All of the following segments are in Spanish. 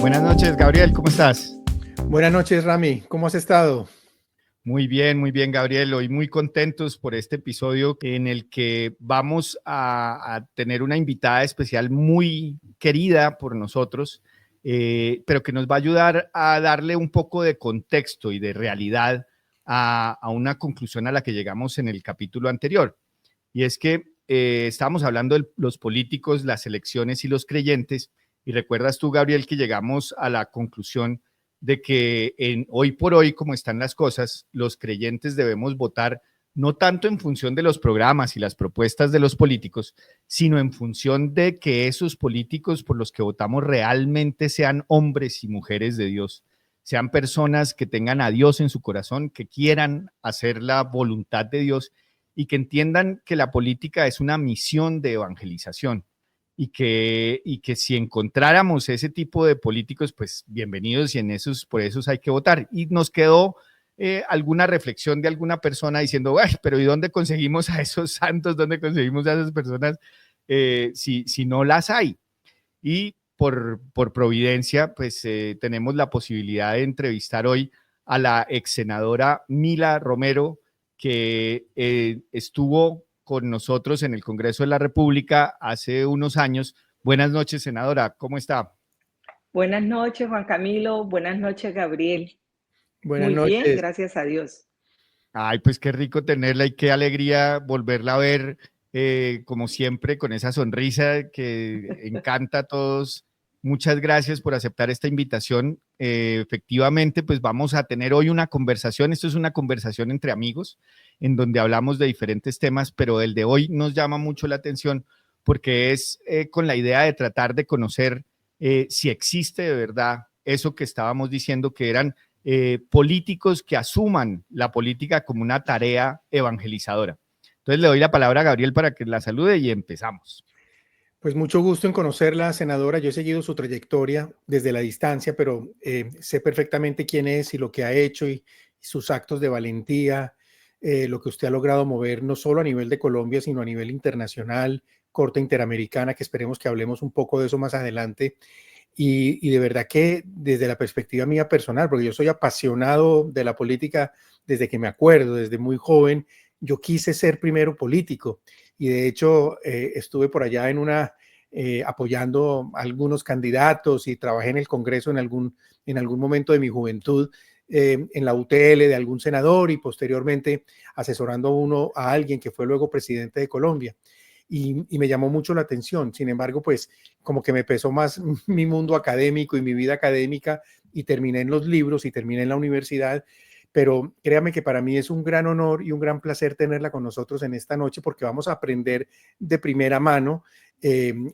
Buenas noches, Gabriel, ¿cómo estás? Buenas noches, Rami. ¿Cómo has estado? Muy bien, Gabriel. Hoy muy contentos por este episodio en el que vamos a tener una invitada especial muy querida por nosotros, pero que nos va a ayudar a darle un poco de contexto y de realidad a una conclusión a la que llegamos en el capítulo anterior. Y es que estábamos hablando de los políticos, las elecciones y los creyentes. Y recuerdas tú, Gabriel, que llegamos a la conclusión de que hoy por hoy, como están las cosas, los creyentes debemos votar no tanto en función de los programas y las propuestas de los políticos, sino en función de que esos políticos por los que votamos realmente sean hombres y mujeres de Dios, sean personas que tengan a Dios en su corazón, que quieran hacer la voluntad de Dios y que entiendan que la política es una misión de evangelización y que si encontráramos ese tipo de políticos, pues bienvenidos y por esos hay que votar. Y nos quedó alguna reflexión de alguna persona diciendo, ay, pero ¿y dónde conseguimos a esos santos? ¿Dónde conseguimos a esas personas si no las hay? Y por providencia, pues tenemos la posibilidad de entrevistar hoy a la ex senadora Mila Romero, que estuvo con nosotros en el Congreso de la República hace unos años. Buenas noches, senadora, ¿cómo está? Buenas noches, Juan Camilo. Buenas noches, Gabriel. Buenas Muy bien, noches. gracias a Dios. Ay, pues qué rico tenerla y qué alegría volverla a ver, como siempre, con esa sonrisa que encanta a todos. Muchas gracias por aceptar esta invitación. Efectivamente, pues vamos a tener hoy una conversación. Esto es una conversación entre amigos en donde hablamos de diferentes temas, pero el de hoy nos llama mucho la atención porque es con la idea de tratar de conocer si existe de verdad eso que estábamos diciendo que eran políticos que asuman la política como una tarea evangelizadora. Entonces le doy la palabra a Gabriel para que la salude y empezamos. Pues mucho gusto en conocerla, senadora. Yo he seguido su trayectoria desde la distancia, pero sé perfectamente quién es y lo que ha hecho y sus actos de valentía, lo que usted ha logrado mover no solo a nivel de Colombia, sino a nivel internacional, Corte Interamericana, que esperemos que hablemos un poco de eso más adelante. Y de verdad que desde la perspectiva mía personal, porque yo soy apasionado de la política desde que me acuerdo, desde muy joven, yo quise ser primero político y de hecho estuve por allá apoyando a algunos candidatos y trabajé en el Congreso en algún momento de mi juventud, en la UTL de algún senador y posteriormente asesorando a alguien que fue luego presidente de Colombia. Y me llamó mucho la atención. Sin embargo, pues como que me pesó más mi mundo académico y mi vida académica y terminé en los libros y terminé en la universidad. Pero créame que para mí es un gran honor y un gran placer tenerla con nosotros en esta noche porque vamos a aprender de primera mano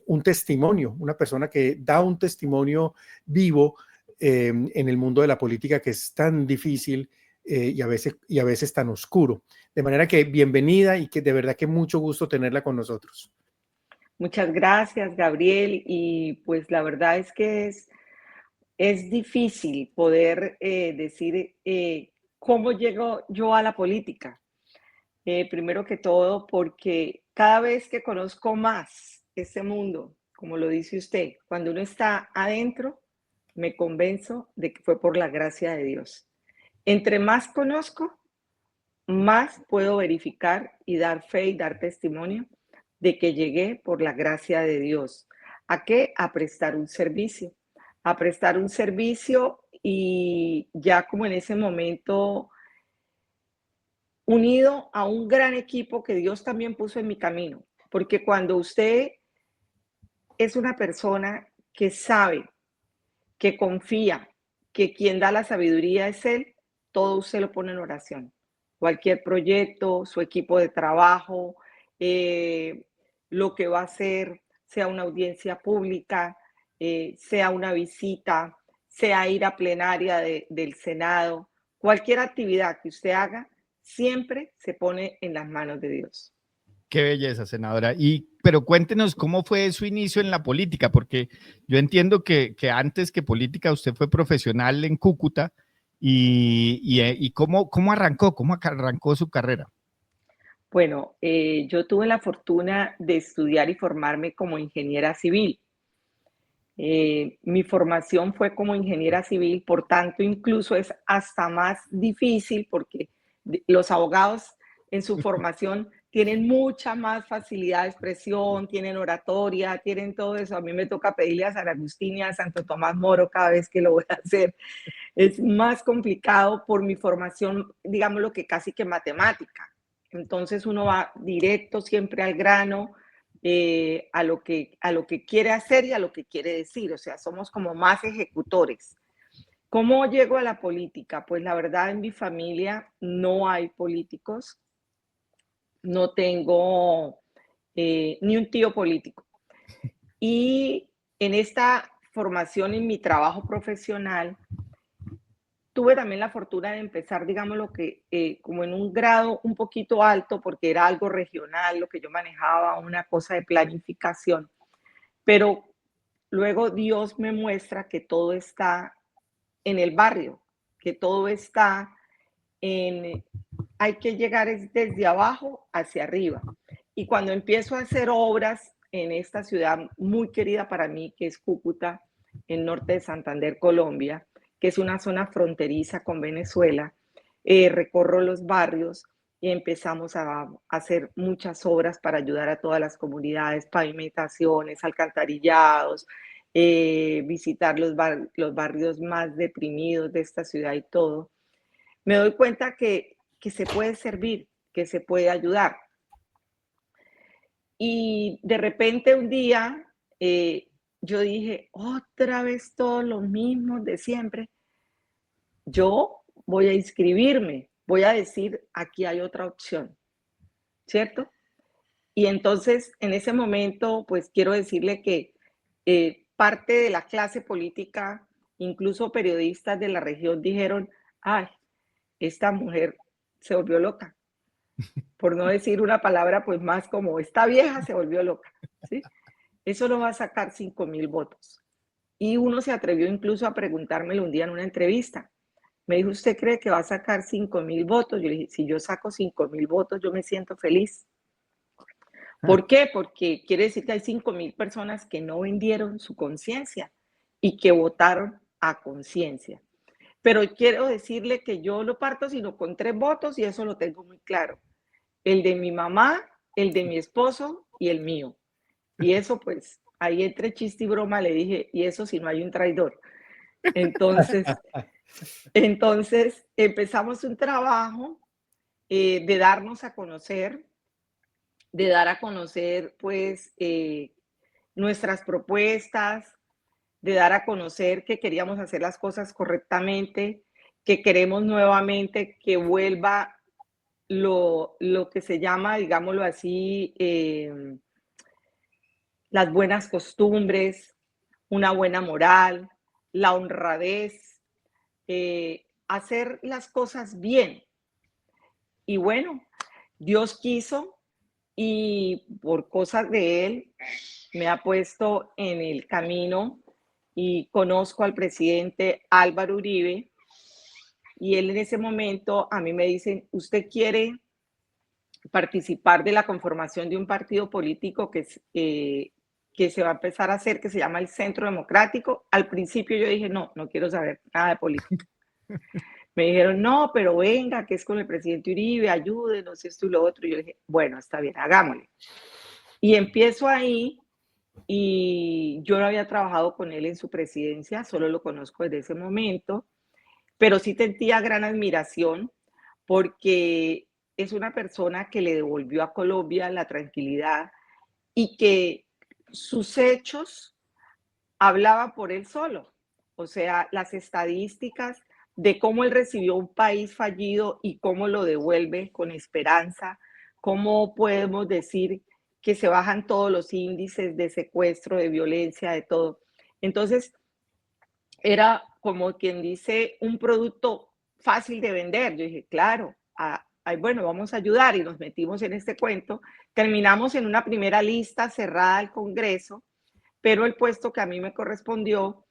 un testimonio, una persona que da un testimonio vivo en el mundo de la política que es tan difícil y a veces tan oscuro. De manera que bienvenida y que de verdad que mucho gusto tenerla con nosotros. Muchas gracias, Gabriel. Y pues la verdad es que es difícil poder decir cómo llego yo a la política. Primero que todo, porque cada vez que conozco más este mundo, como lo dice usted, cuando uno está adentro, me convenzo de que fue por la gracia de Dios. Entre más conozco, más puedo verificar y dar fe y dar testimonio de que llegué por la gracia de Dios. ¿A qué? A prestar un servicio. A prestar un servicio y ya como en ese momento unido a un gran equipo que Dios también puso en mi camino. Porque cuando usted es una persona que sabe, que confía, que quien da la sabiduría es Él, todo usted lo pone en oración. Cualquier proyecto, su equipo de trabajo, lo que va a hacer, sea una audiencia pública, sea una visita, sea ir a plenaria del Senado, cualquier actividad que usted haga, siempre se pone en las manos de Dios. Qué belleza, senadora. Pero cuéntenos cómo fue su inicio en la política, porque yo entiendo que antes que política usted fue profesional en Cúcuta y cómo arrancó su carrera. Bueno, yo tuve la fortuna de estudiar y formarme como ingeniera civil. Mi formación fue como ingeniera civil, por tanto, incluso es hasta más difícil porque los abogados en su formación tienen mucha más facilidad de expresión, tienen oratoria, tienen todo eso. A mí me toca pedirle a San Agustín y a Santo Tomás Moro cada vez que lo voy a hacer. Es más complicado por mi formación, digamos lo que casi que matemática. Entonces uno va directo siempre al grano, a lo que quiere hacer y a lo que quiere decir. O sea, somos como más ejecutores. ¿Cómo llego a la política? Pues la verdad, en mi familia no hay políticos. No tengo ni un tío político. Y en esta formación, en mi trabajo profesional, tuve también la fortuna de empezar, digamos, lo que como en un grado un poquito alto, porque era algo regional, lo que yo manejaba, una cosa de planificación. Pero luego Dios me muestra que todo está en el barrio, que todo está en, hay que llegar desde abajo hacia arriba. Y cuando empiezo a hacer obras en esta ciudad muy querida para mí, que es Cúcuta, en norte de Santander, Colombia, que es una zona fronteriza con Venezuela, recorro los barrios y empezamos a hacer muchas obras para ayudar a todas las comunidades, pavimentaciones, alcantarillados, visitar los barrios más deprimidos de esta ciudad y todo. Me doy cuenta que se puede servir, que se puede ayudar. Y de repente un día yo dije, otra vez todos los mismos de siempre. Yo voy a inscribirme, voy a decir, aquí hay otra opción, ¿cierto? Y entonces, en ese momento, pues quiero decirle que parte de la clase política, incluso periodistas de la región, dijeron, ay, esta mujer se volvió loca, por no decir una palabra pues más como esta vieja se volvió loca, ¿sí? Eso no va a sacar 5.000 votos. Y uno se atrevió incluso a preguntármelo un día en una entrevista. Me dijo, ¿usted cree que va a sacar 5.000 votos? Yo le dije, si yo saco 5.000 votos, yo me siento feliz. ¿Por qué? Porque quiere decir que hay 5.000 personas que no vendieron su conciencia y que votaron a conciencia. Pero quiero decirle que yo no parto sino con 3 votos y eso lo tengo muy claro. El de mi mamá, el de mi esposo y el mío. Y eso pues, ahí entre chiste y broma le dije, y eso si no hay un traidor. Entonces empezamos un trabajo de darnos a conocer, de dar a conocer pues nuestras propuestas, de dar a conocer que queríamos hacer las cosas correctamente, que queremos nuevamente que vuelva lo que se llama, digámoslo así, las buenas costumbres, una buena moral, la honradez, hacer las cosas bien. Y bueno, Dios quiso y por cosas de Él me ha puesto en el camino y conozco al presidente Álvaro Uribe y él en ese momento a mí me dicen, ¿usted quiere participar de la conformación de un partido político que se va a empezar a hacer, que se llama el Centro Democrático? Al principio yo dije, no, no quiero saber nada de política. Me dijeron, no, pero venga, que es con el presidente Uribe, ayúdenos, esto y lo otro. Y yo dije, bueno, está bien, hagámosle. Y empiezo ahí y yo no había trabajado con él en su presidencia, solo lo conozco desde ese momento, pero sí sentía gran admiración porque es una persona que le devolvió a Colombia la tranquilidad y que sus hechos hablaban por él solo. O sea, las estadísticas de cómo él recibió un país fallido y cómo lo devuelve con esperanza, cómo podemos decir que se bajan todos los índices de secuestro, de violencia, de todo. Entonces, era como quien dice un producto fácil de vender. Yo dije, claro, bueno, vamos a ayudar y nos metimos en este cuento. Terminamos en una primera lista cerrada al Congreso, pero el puesto que a mí me correspondió,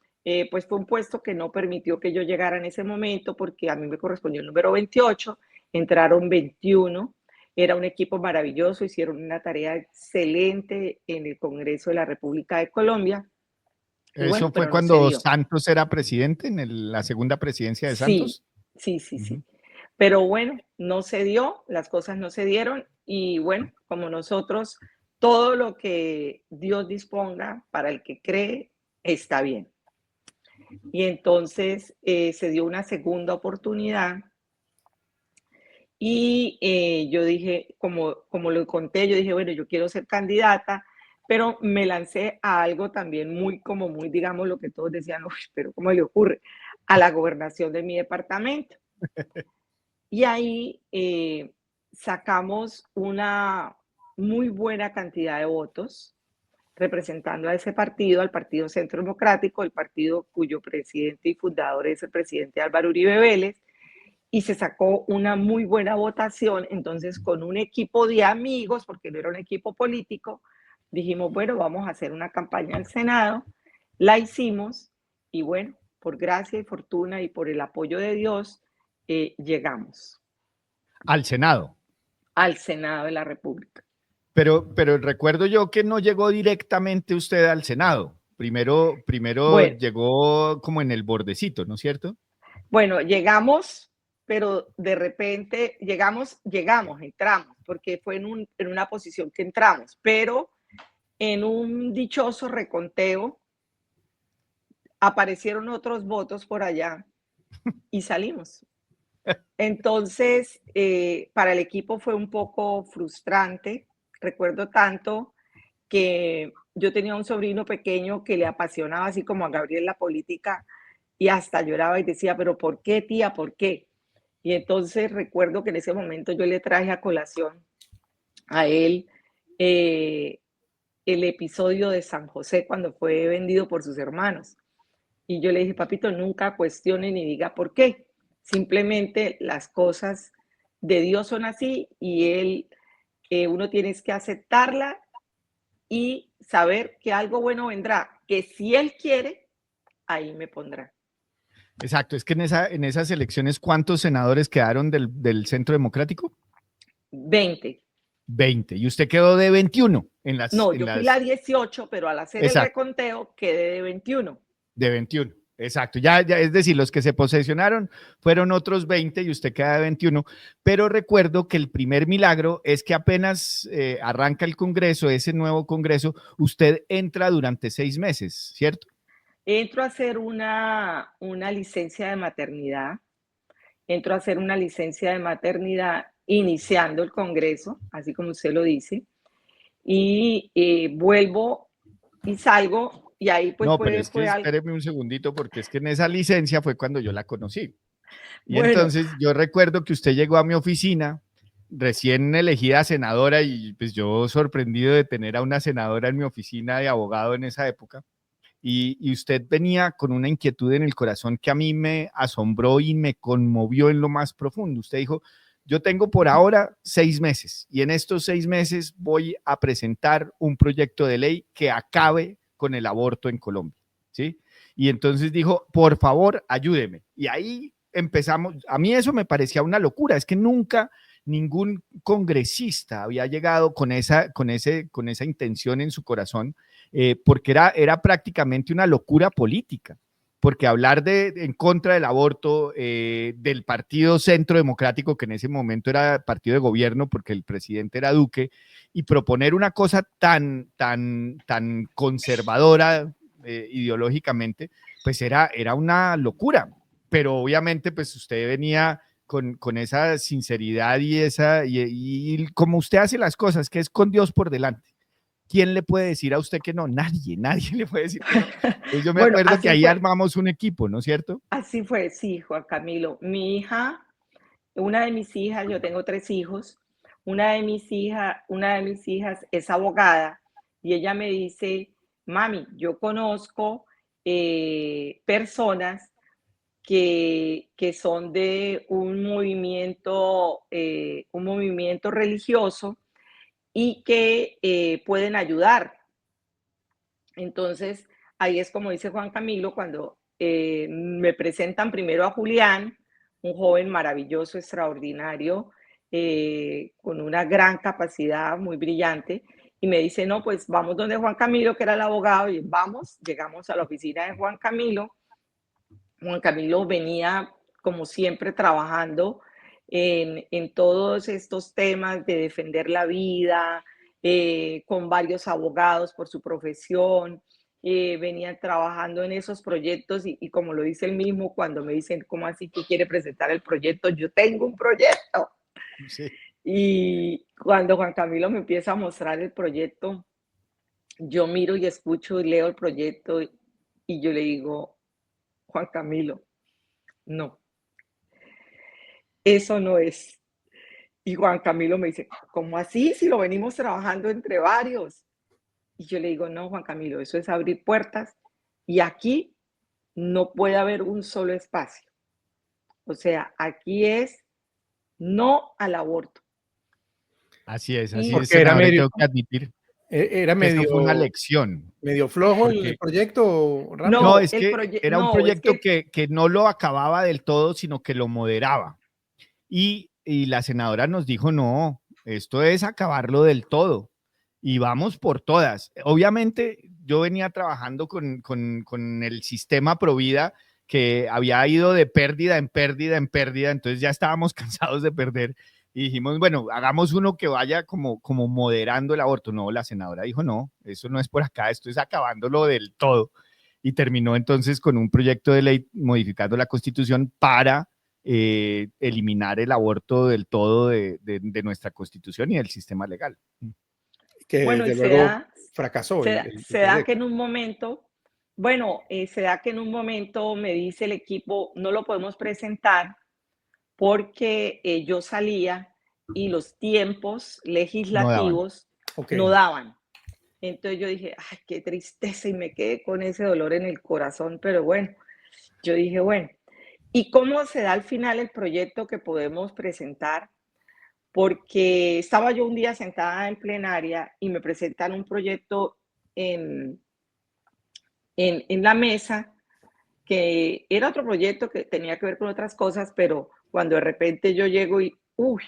pues fue un puesto que no permitió que yo llegara en ese momento porque a mí me correspondió el número 28, entraron 21, era un equipo maravilloso, hicieron una tarea excelente en el Congreso de la República de Colombia Y ¿Eso bueno, fue pero no se cuando dio. Santos era presidente, la segunda presidencia de Sí, Santos? sí, sí, Ujú. sí. Pero bueno, no se dio, las cosas no se dieron y bueno, como nosotros, todo lo que Dios disponga para el que cree está bien. Y entonces se dio una segunda oportunidad y yo dije, como lo conté, yo dije, bueno, yo quiero ser candidata, pero me lancé a algo también muy, digamos, lo que todos decían, uy, pero ¿cómo le ocurre? A la gobernación de mi departamento. Y ahí sacamos una muy buena cantidad de votos representando a ese partido, al Partido Centro Democrático, el partido cuyo presidente y fundador es el presidente Álvaro Uribe Vélez, y se sacó una muy buena votación. Entonces, con un equipo de amigos, porque no era un equipo político, dijimos, bueno, vamos a hacer una campaña al Senado. La hicimos y bueno, por gracia y fortuna y por el apoyo de Dios, llegamos Al Senado. al Senado de la República. Pero recuerdo yo que no llegó directamente usted al Senado. Primero Bueno, llegó como en el bordecito, ¿no es cierto? bueno, llegamos, pero de repente entramos, porque fue en una posición que entramos, pero en un dichoso reconteo aparecieron otros votos por allá y salimos. Entonces, para el equipo fue un poco frustrante. Recuerdo tanto que yo tenía un sobrino pequeño que le apasionaba, así como a Gabriel, la política, y hasta lloraba y decía, pero ¿por qué, tía? ¿Por qué? Y entonces recuerdo que en ese momento yo le traje a colación a él eh, el episodio de San José cuando fue vendido por sus hermanos. Y yo le dije, papito, nunca cuestione ni diga por qué. Simplemente las cosas de Dios son así y uno tiene que aceptarla y saber que algo bueno vendrá, que si Él quiere, ahí me pondrá. Exacto, es que en esas elecciones, ¿cuántos senadores quedaron del Centro Democrático? 20. 20. Y usted quedó de 21 No, yo fui la 18, pero al hacer el Exacto, reconteo quedé de 21. de 21. Exacto, ya, es decir, los que se posesionaron fueron otros 20 y usted queda de 21, pero recuerdo que el primer milagro es que apenas arranca el Congreso, ese nuevo Congreso, usted entra durante 6 meses, ¿cierto? Entro a hacer una licencia de maternidad, entro a hacer una licencia de maternidad iniciando el Congreso, así como usted lo dice, y vuelvo y salgo, y ahí pues No, pero es que fue algo, espéreme un segundito, porque es que en esa licencia fue cuando yo la conocí. Y bueno, entonces yo recuerdo que usted llegó a mi oficina recién elegida senadora y pues yo sorprendido de tener a una senadora en mi oficina de abogado en esa época. Y usted venía con una inquietud en el corazón que a mí me asombró y me conmovió en lo más profundo. Usted dijo, yo tengo por ahora 6 meses y en estos 6 meses voy a presentar un proyecto de ley que acabe con el aborto en Colombia, ¿sí? Y entonces dijo, por favor, ayúdeme. Y ahí empezamos, a mí eso me parecía una locura, es que nunca ningún congresista había llegado con esa intención en su corazón, porque era prácticamente una locura política, porque hablar en contra del aborto, del Partido Centro Democrático, que en ese momento era partido de gobierno, porque el presidente era Duque, y proponer una cosa tan conservadora ideológicamente, pues era una locura. Pero obviamente, pues usted venía con esa sinceridad y como usted hace las cosas, que es con Dios por delante. ¿Quién le puede decir a usted que no? Nadie le puede decir que no. Entonces yo me bueno, acuerdo que ahí armamos un equipo, ¿no es cierto? así fue, sí, Juan Camilo. Mi hija, una de mis hijas, yo tengo 3 hijos, una de mis hijas es abogada y ella me dice, mami, yo conozco personas que son de un movimiento religioso y que pueden ayudar. Entonces, ahí es como dice Juan Camilo, cuando me presentan primero a Julián, un joven maravilloso, extraordinario, con una gran capacidad, muy brillante, y me dice, no, pues vamos donde Juan Camilo, que era el abogado, y vamos, llegamos a la oficina de Juan Camilo. Juan Camilo venía, como siempre, trabajando en todos estos temas de defender la vida, con varios abogados por su profesión, venía trabajando en esos proyectos y como lo dice él mismo, cuando me dicen, ¿cómo así que quiere presentar el proyecto? Yo tengo un proyecto. Sí. Y cuando Juan Camilo me empieza a mostrar el proyecto, yo miro y escucho y leo el proyecto y yo le digo, Juan Camilo, no, eso no es. Y Juan Camilo me dice, ¿cómo así? Si lo venimos trabajando entre varios. Y yo le digo, no, Juan Camilo, eso es abrir puertas y aquí no puede haber un solo espacio. O sea, aquí es no al aborto. Así es, Porque era senador, y medio, tengo que admitir era que esto fue una medio, lección, medio flojo el porque proyecto, Ramiro. no, No, es que era un no, es proyecto que que no lo acababa del todo, sino que lo moderaba. Y la senadora nos dijo, no, esto es acabarlo del todo y vamos por todas. Obviamente yo venía trabajando con el sistema Provida que había ido de pérdida en pérdida en pérdida, entonces ya estábamos cansados de perder y dijimos, bueno, hagamos uno que vaya como moderando el aborto. No, la senadora dijo, no, eso no es por acá, esto es acabándolo del todo. Y terminó entonces con un proyecto de ley modificando la Constitución para eliminar el aborto del todo de nuestra Constitución y del sistema legal. Que bueno, y desde luego fracasó el se da que proyecto. en un momento, bueno, se da que en un momento me dice el equipo, no lo podemos presentar porque yo salía y los tiempos No daban. legislativos Ok. no daban. Entonces yo dije, ay, qué tristeza y me quedé con ese dolor en el corazón, pero bueno, yo dije, bueno, ¿y cómo se da al final el proyecto que podemos presentar? Porque estaba yo un día sentada en plenaria y me presentan un proyecto en, en la mesa que era otro proyecto que tenía que ver con otras cosas, pero cuando de repente yo llego y, uy,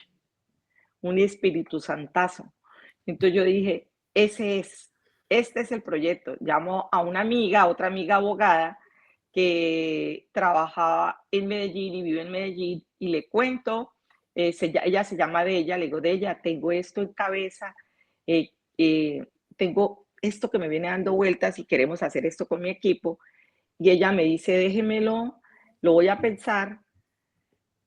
un Espíritu Santazo. Entonces yo dije, este es el proyecto. Llamo a una amiga, otra amiga abogada, que trabajaba en Medellín y vive en Medellín, y le cuento, ella se llama Della, le digo, Della, tengo esto en cabeza, eh, tengo esto que me viene dando vueltas y queremos hacer esto con mi equipo, y ella me dice, déjemelo, lo voy a pensar,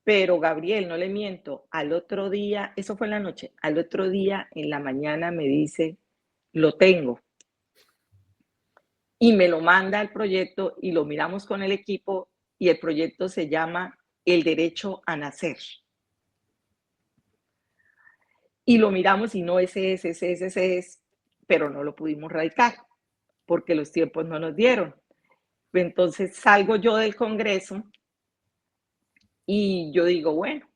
pero Gabriel, no le miento, al otro día, eso fue en la noche, al otro día en la mañana me dice, lo tengo. Y me lo manda el proyecto y lo miramos con el equipo y el proyecto se llama El Derecho a Nacer. Y lo miramos y no, ese es, pero no lo pudimos radicar porque los tiempos no nos dieron. Entonces salgo yo del Congreso y yo digo, bueno,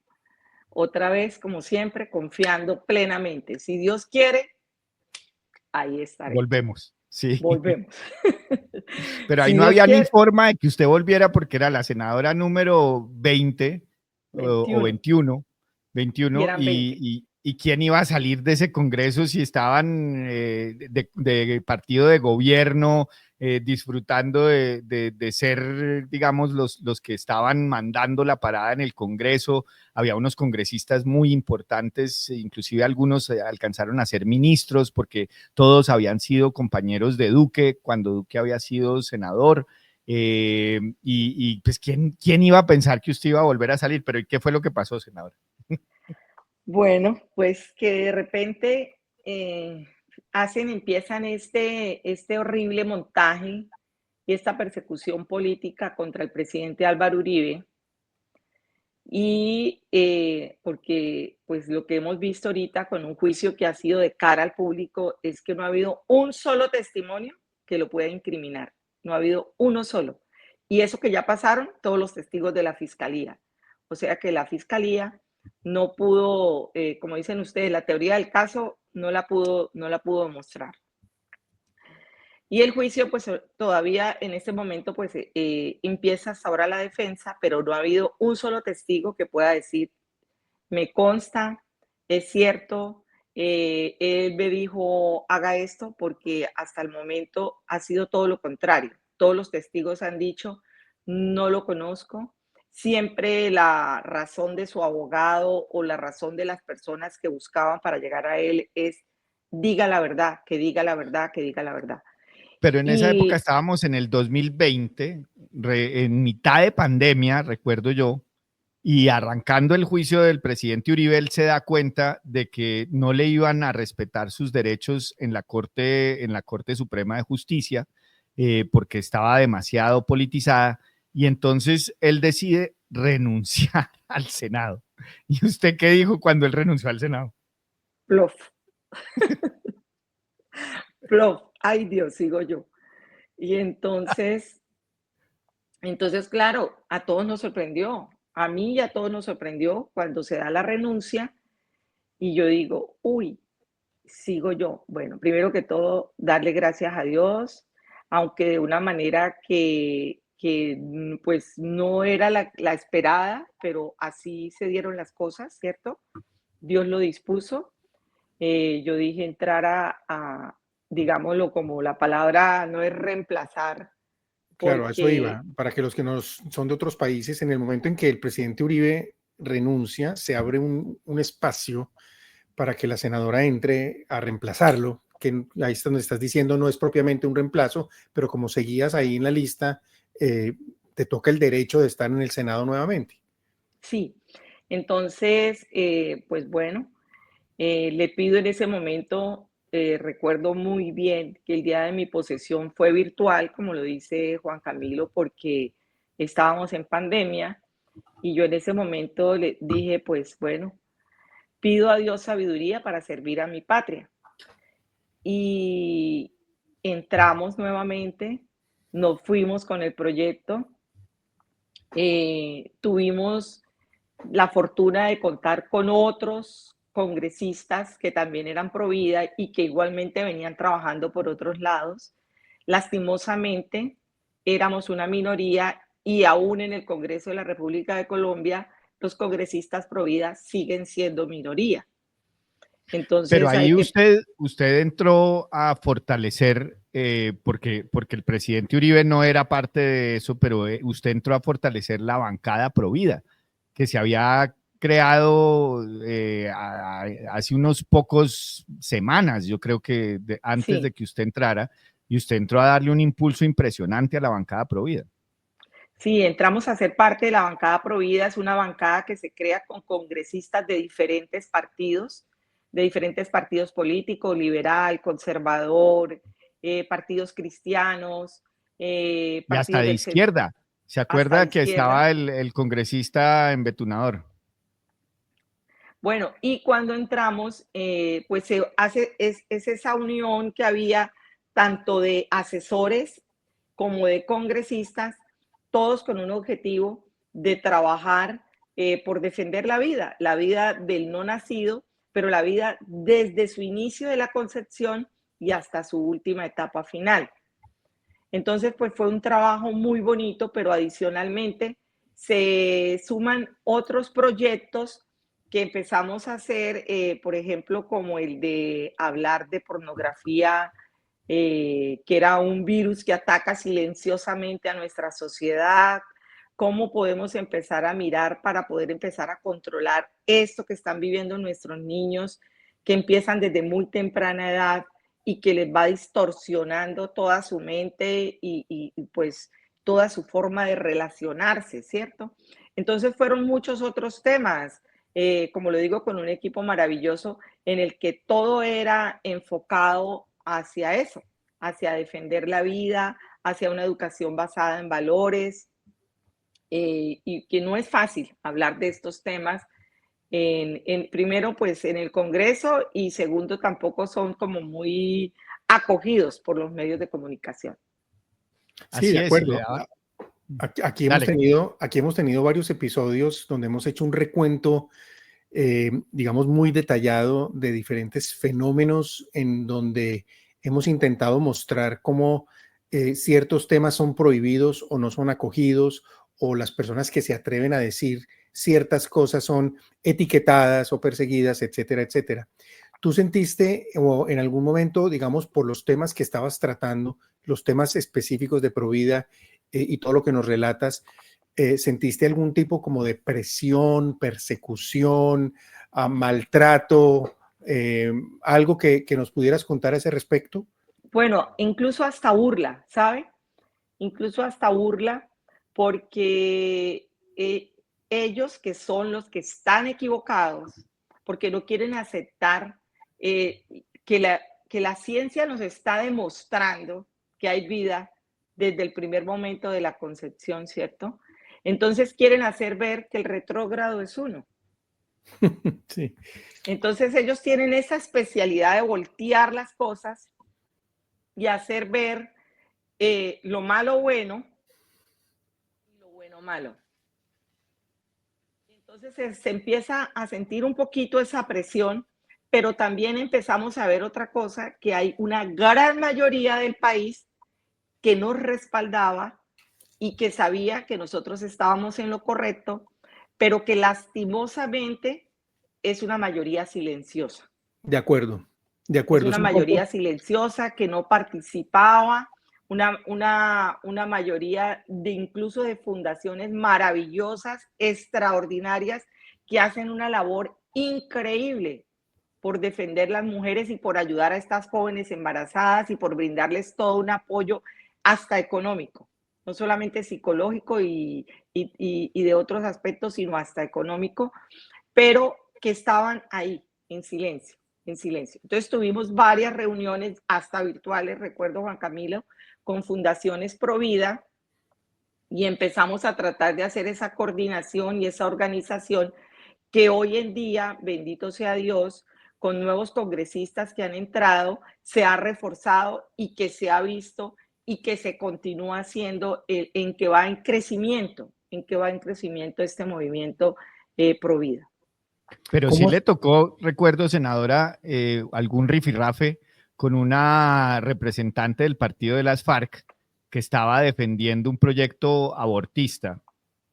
otra vez, como siempre, confiando plenamente. Si Dios quiere, ahí estaré. Volvemos. Sí. Volvemos. Pero ahí Si no Dios había ni quiere, forma de que usted volviera porque era la senadora número 20 o 21. 21, Y 21 eran 20. y quién iba a salir de ese congreso si estaban de partido de gobierno, disfrutando de ser, digamos, los que estaban mandando la parada en el congreso. Había unos congresistas muy importantes, inclusive algunos alcanzaron a ser ministros porque todos habían sido compañeros de Duque cuando Duque había sido senador. Pues, ¿quién iba a pensar que usted iba a volver a salir? Pero ¿qué fue lo que pasó, senador? Bueno, pues que de repente empiezan este horrible montaje y esta persecución política contra el presidente Álvaro Uribe. Y porque pues lo que hemos visto ahorita con un juicio que ha sido de cara al público es que no ha habido un solo testimonio que lo pueda incriminar, no ha habido uno solo. Y eso que ya pasaron todos los testigos de la fiscalía. O sea que la fiscalía no pudo, como dicen ustedes, la teoría del caso no la pudo demostrar. Y el juicio, pues todavía en este momento, pues empieza hasta ahora la defensa, pero no ha habido un solo testigo que pueda decir, me consta, es cierto, Él me dijo, haga esto porque hasta el momento ha sido todo lo contrario. Todos los testigos han dicho, no lo conozco. Siempre la razón de su abogado o la razón de las personas que buscaban para llegar a él es, diga la verdad, que diga la verdad, que diga la verdad. Pero en esa época Y estábamos en el 2020, en mitad de pandemia, recuerdo yo, y arrancando el juicio del presidente Uribe, él se da cuenta de que no le iban a respetar sus derechos en la Corte Suprema de Justicia, porque estaba demasiado politizada, y entonces él decide renunciar al Senado. ¿Y usted qué dijo cuando él renunció al Senado? plof, plof, ay Dios, sigo yo. Y entonces, claro, a todos nos sorprendió, a mí y a todos nos sorprendió cuando se da la renuncia y yo digo, uy, sigo yo. Bueno, primero que todo, darle gracias a Dios, aunque de una manera que pues no era la esperada, pero así se dieron las cosas, ¿cierto? Dios lo dispuso. Yo dije entrar digámoslo como la palabra no es reemplazar, Claro, a eso iba. porque Para que los que nos son de otros países, en el momento en que el presidente Uribe renuncia, se abre un espacio para que la senadora entre a reemplazarlo, que ahí está donde estás diciendo no es propiamente un reemplazo, pero como seguías ahí en la lista, te toca el derecho de estar en el Senado nuevamente. sí. Entonces, pues bueno, le pido en ese momento, recuerdo muy bien que el día de mi posesión fue virtual, como lo dice Juan Camilo, porque estábamos en pandemia y yo en ese momento le dije, pues bueno, pido a Dios sabiduría para servir a mi patria. Y entramos nuevamente, nos fuimos con el proyecto, tuvimos la fortuna de contar con otros congresistas que también eran pro vida y que igualmente venían trabajando por otros lados. Lastimosamente, éramos una minoría y aún en el Congreso de la República de Colombia, los congresistas pro vida siguen siendo minoría. Pero Entonces hay ahí que, usted entró a fortalecer, porque el presidente Uribe no era parte de eso, pero usted entró a fortalecer la bancada Provida, que se había creado hace unos pocos semanas, yo creo que antes de sí, que usted entrara, y usted entró a darle un impulso impresionante a la bancada Provida. sí, entramos a ser parte de la bancada Provida, es una bancada que se crea con congresistas de diferentes partidos políticos, liberal, conservador, partidos cristianos, Y hasta partidos de del centro, izquierda. ¿Se hasta de acuerda que izquierda. estaba el congresista embetunador? Bueno, y cuando entramos, pues se hace, es esa unión que había tanto de asesores como de congresistas, todos con un objetivo de trabajar por defender la vida del no nacido, pero la vida desde su inicio de la concepción y hasta su última etapa final. Entonces, pues fue un trabajo muy bonito, pero adicionalmente se suman otros proyectos que empezamos a hacer, por ejemplo, como el de hablar de pornografía, que era un virus que ataca silenciosamente a nuestra sociedad, cómo podemos empezar a mirar para poder empezar a controlar esto que están viviendo nuestros niños, que empiezan desde muy temprana edad y que les va distorsionando toda su mente pues toda su forma de relacionarse, ¿cierto? Entonces fueron muchos otros temas, como lo digo, con un equipo maravilloso en el que todo era enfocado hacia eso, hacia defender la vida, hacia una educación basada en valores, y que no es fácil hablar de estos temas primero, pues en el Congreso y segundo, tampoco son como muy acogidos por los medios de comunicación. Sí, de Así es, y le acuerdo. daba. Dale. Aquí hemos tenido varios episodios donde hemos hecho un recuento, digamos, muy detallado de diferentes fenómenos en donde hemos intentado mostrar cómo ciertos temas son prohibidos o no son acogidos, o las personas que se atreven a decir ciertas cosas son etiquetadas o perseguidas, etcétera, etcétera. ¿Tú sentiste o en algún momento, digamos, por los temas que estabas tratando, los temas específicos de Provida y todo lo que nos relatas, sentiste algún tipo como de presión, persecución, maltrato, algo que nos pudieras contar a ese respecto? Bueno, incluso hasta burla, ¿sabe? Incluso hasta burla, porque ellos que son los que están equivocados, porque no quieren aceptar eh, que, la, que la ciencia nos está demostrando que hay vida desde el primer momento de la concepción, ¿cierto? Entonces quieren hacer ver que el retrógrado es uno. Sí, Entonces ellos tienen esa especialidad de voltear las cosas y hacer ver lo malo bueno y lo bueno malo. Entonces se empieza a sentir un poquito esa presión, pero también empezamos a ver otra cosa, que hay una gran mayoría del país que nos respaldaba y que sabía que nosotros estábamos en lo correcto, pero que lastimosamente es una mayoría silenciosa. de acuerdo, de Es acuerdo. una mayoría silenciosa que no participaba, una mayoría de incluso de fundaciones maravillosas, extraordinarias, que hacen una labor increíble por defender las mujeres y por ayudar a estas jóvenes embarazadas y por brindarles todo un apoyo hasta económico, no solamente psicológico y de otros aspectos, sino hasta económico, pero que estaban ahí en silencio, en silencio. Entonces tuvimos varias reuniones, hasta virtuales, recuerdo Juan Camilo, con fundaciones Provida, y empezamos a tratar de hacer esa coordinación y esa organización que hoy en día, bendito sea Dios, con nuevos congresistas que han entrado, se ha reforzado y que se ha visto y que se continúa haciendo, en que va en que va en crecimiento este movimiento Provida. Pero sí ¿Cómo? le tocó, recuerdo, senadora, algún rifirrafe con una representante del partido de las FARC que estaba defendiendo un proyecto abortista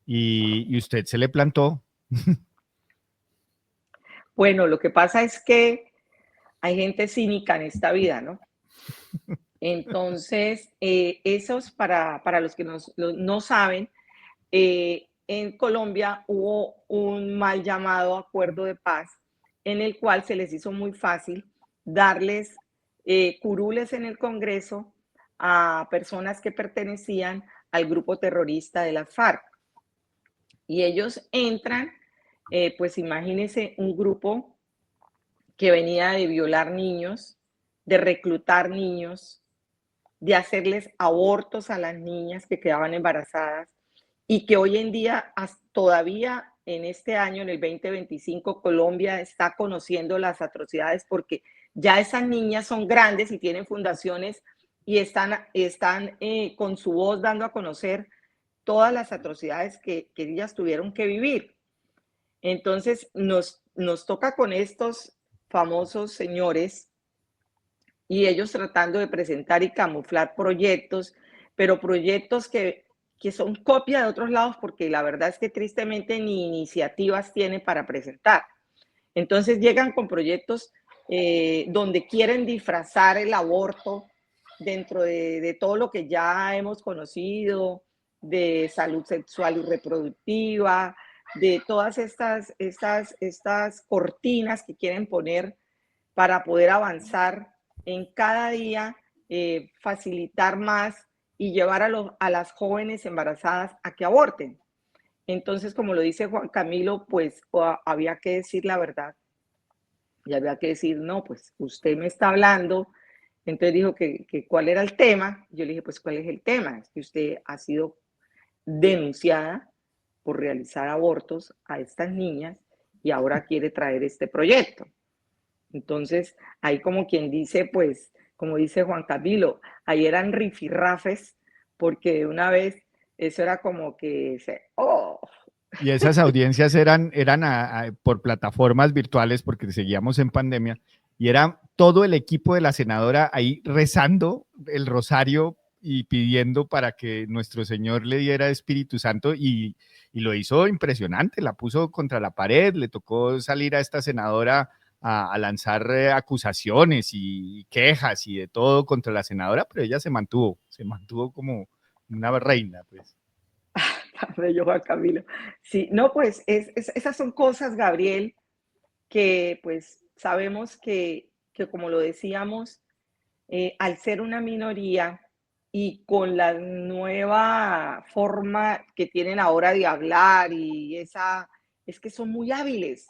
y usted se le plantó. Bueno, lo que pasa es que hay gente cínica en esta vida, ¿no? Entonces, esos para los que no saben, en Colombia hubo un mal llamado acuerdo de paz en el cual se les hizo muy fácil darles curules en el Congreso a personas que pertenecían al grupo terrorista de las FARC. Y ellos entran, pues imagínense un grupo que venía de violar niños, de reclutar niños, de hacerles abortos a las niñas que quedaban embarazadas y que hoy en día, todavía en este año, en el 2025, Colombia está conociendo las atrocidades porque ya esas niñas son grandes y tienen fundaciones y están con su voz dando a conocer todas las atrocidades que ellas tuvieron que vivir. Entonces nos toca con estos famosos señores y ellos tratando de presentar y camuflar proyectos, pero proyectos que son copia de otros lados porque la verdad es que tristemente ni iniciativas tienen para presentar. Entonces llegan con proyectos donde quieren disfrazar el aborto dentro de todo lo que ya hemos conocido, de salud sexual y reproductiva, de todas estas cortinas que quieren poner para poder avanzar en cada día, facilitar más y llevar a las jóvenes embarazadas a que aborten. Entonces, como lo dice Juan Camilo, pues había que decir la verdad y había que decir, no, pues usted me está hablando. Entonces dijo que cuál era el tema. Yo le dije, pues cuál es el tema. Es que usted ha sido denunciada por realizar abortos a estas niñas y ahora quiere traer este proyecto. Entonces, ahí como quien dice, pues, como dice Juan Camilo, ahí eran rifirrafes, porque de una vez eso era como que, oh. Y esas audiencias eran por plataformas virtuales porque seguíamos en pandemia y era todo el equipo de la senadora ahí rezando el rosario y pidiendo para que nuestro Señor le diera Espíritu Santo y lo hizo impresionante, la puso contra la pared, le tocó salir a esta senadora a lanzar acusaciones y quejas y de todo contra la senadora, pero ella se mantuvo como una reina, pues. Bello Juan Camilo. Sí, no, pues esas son cosas, Gabriel, que pues sabemos que como lo decíamos, al ser una minoría y con la nueva forma que tienen ahora de hablar es que son muy hábiles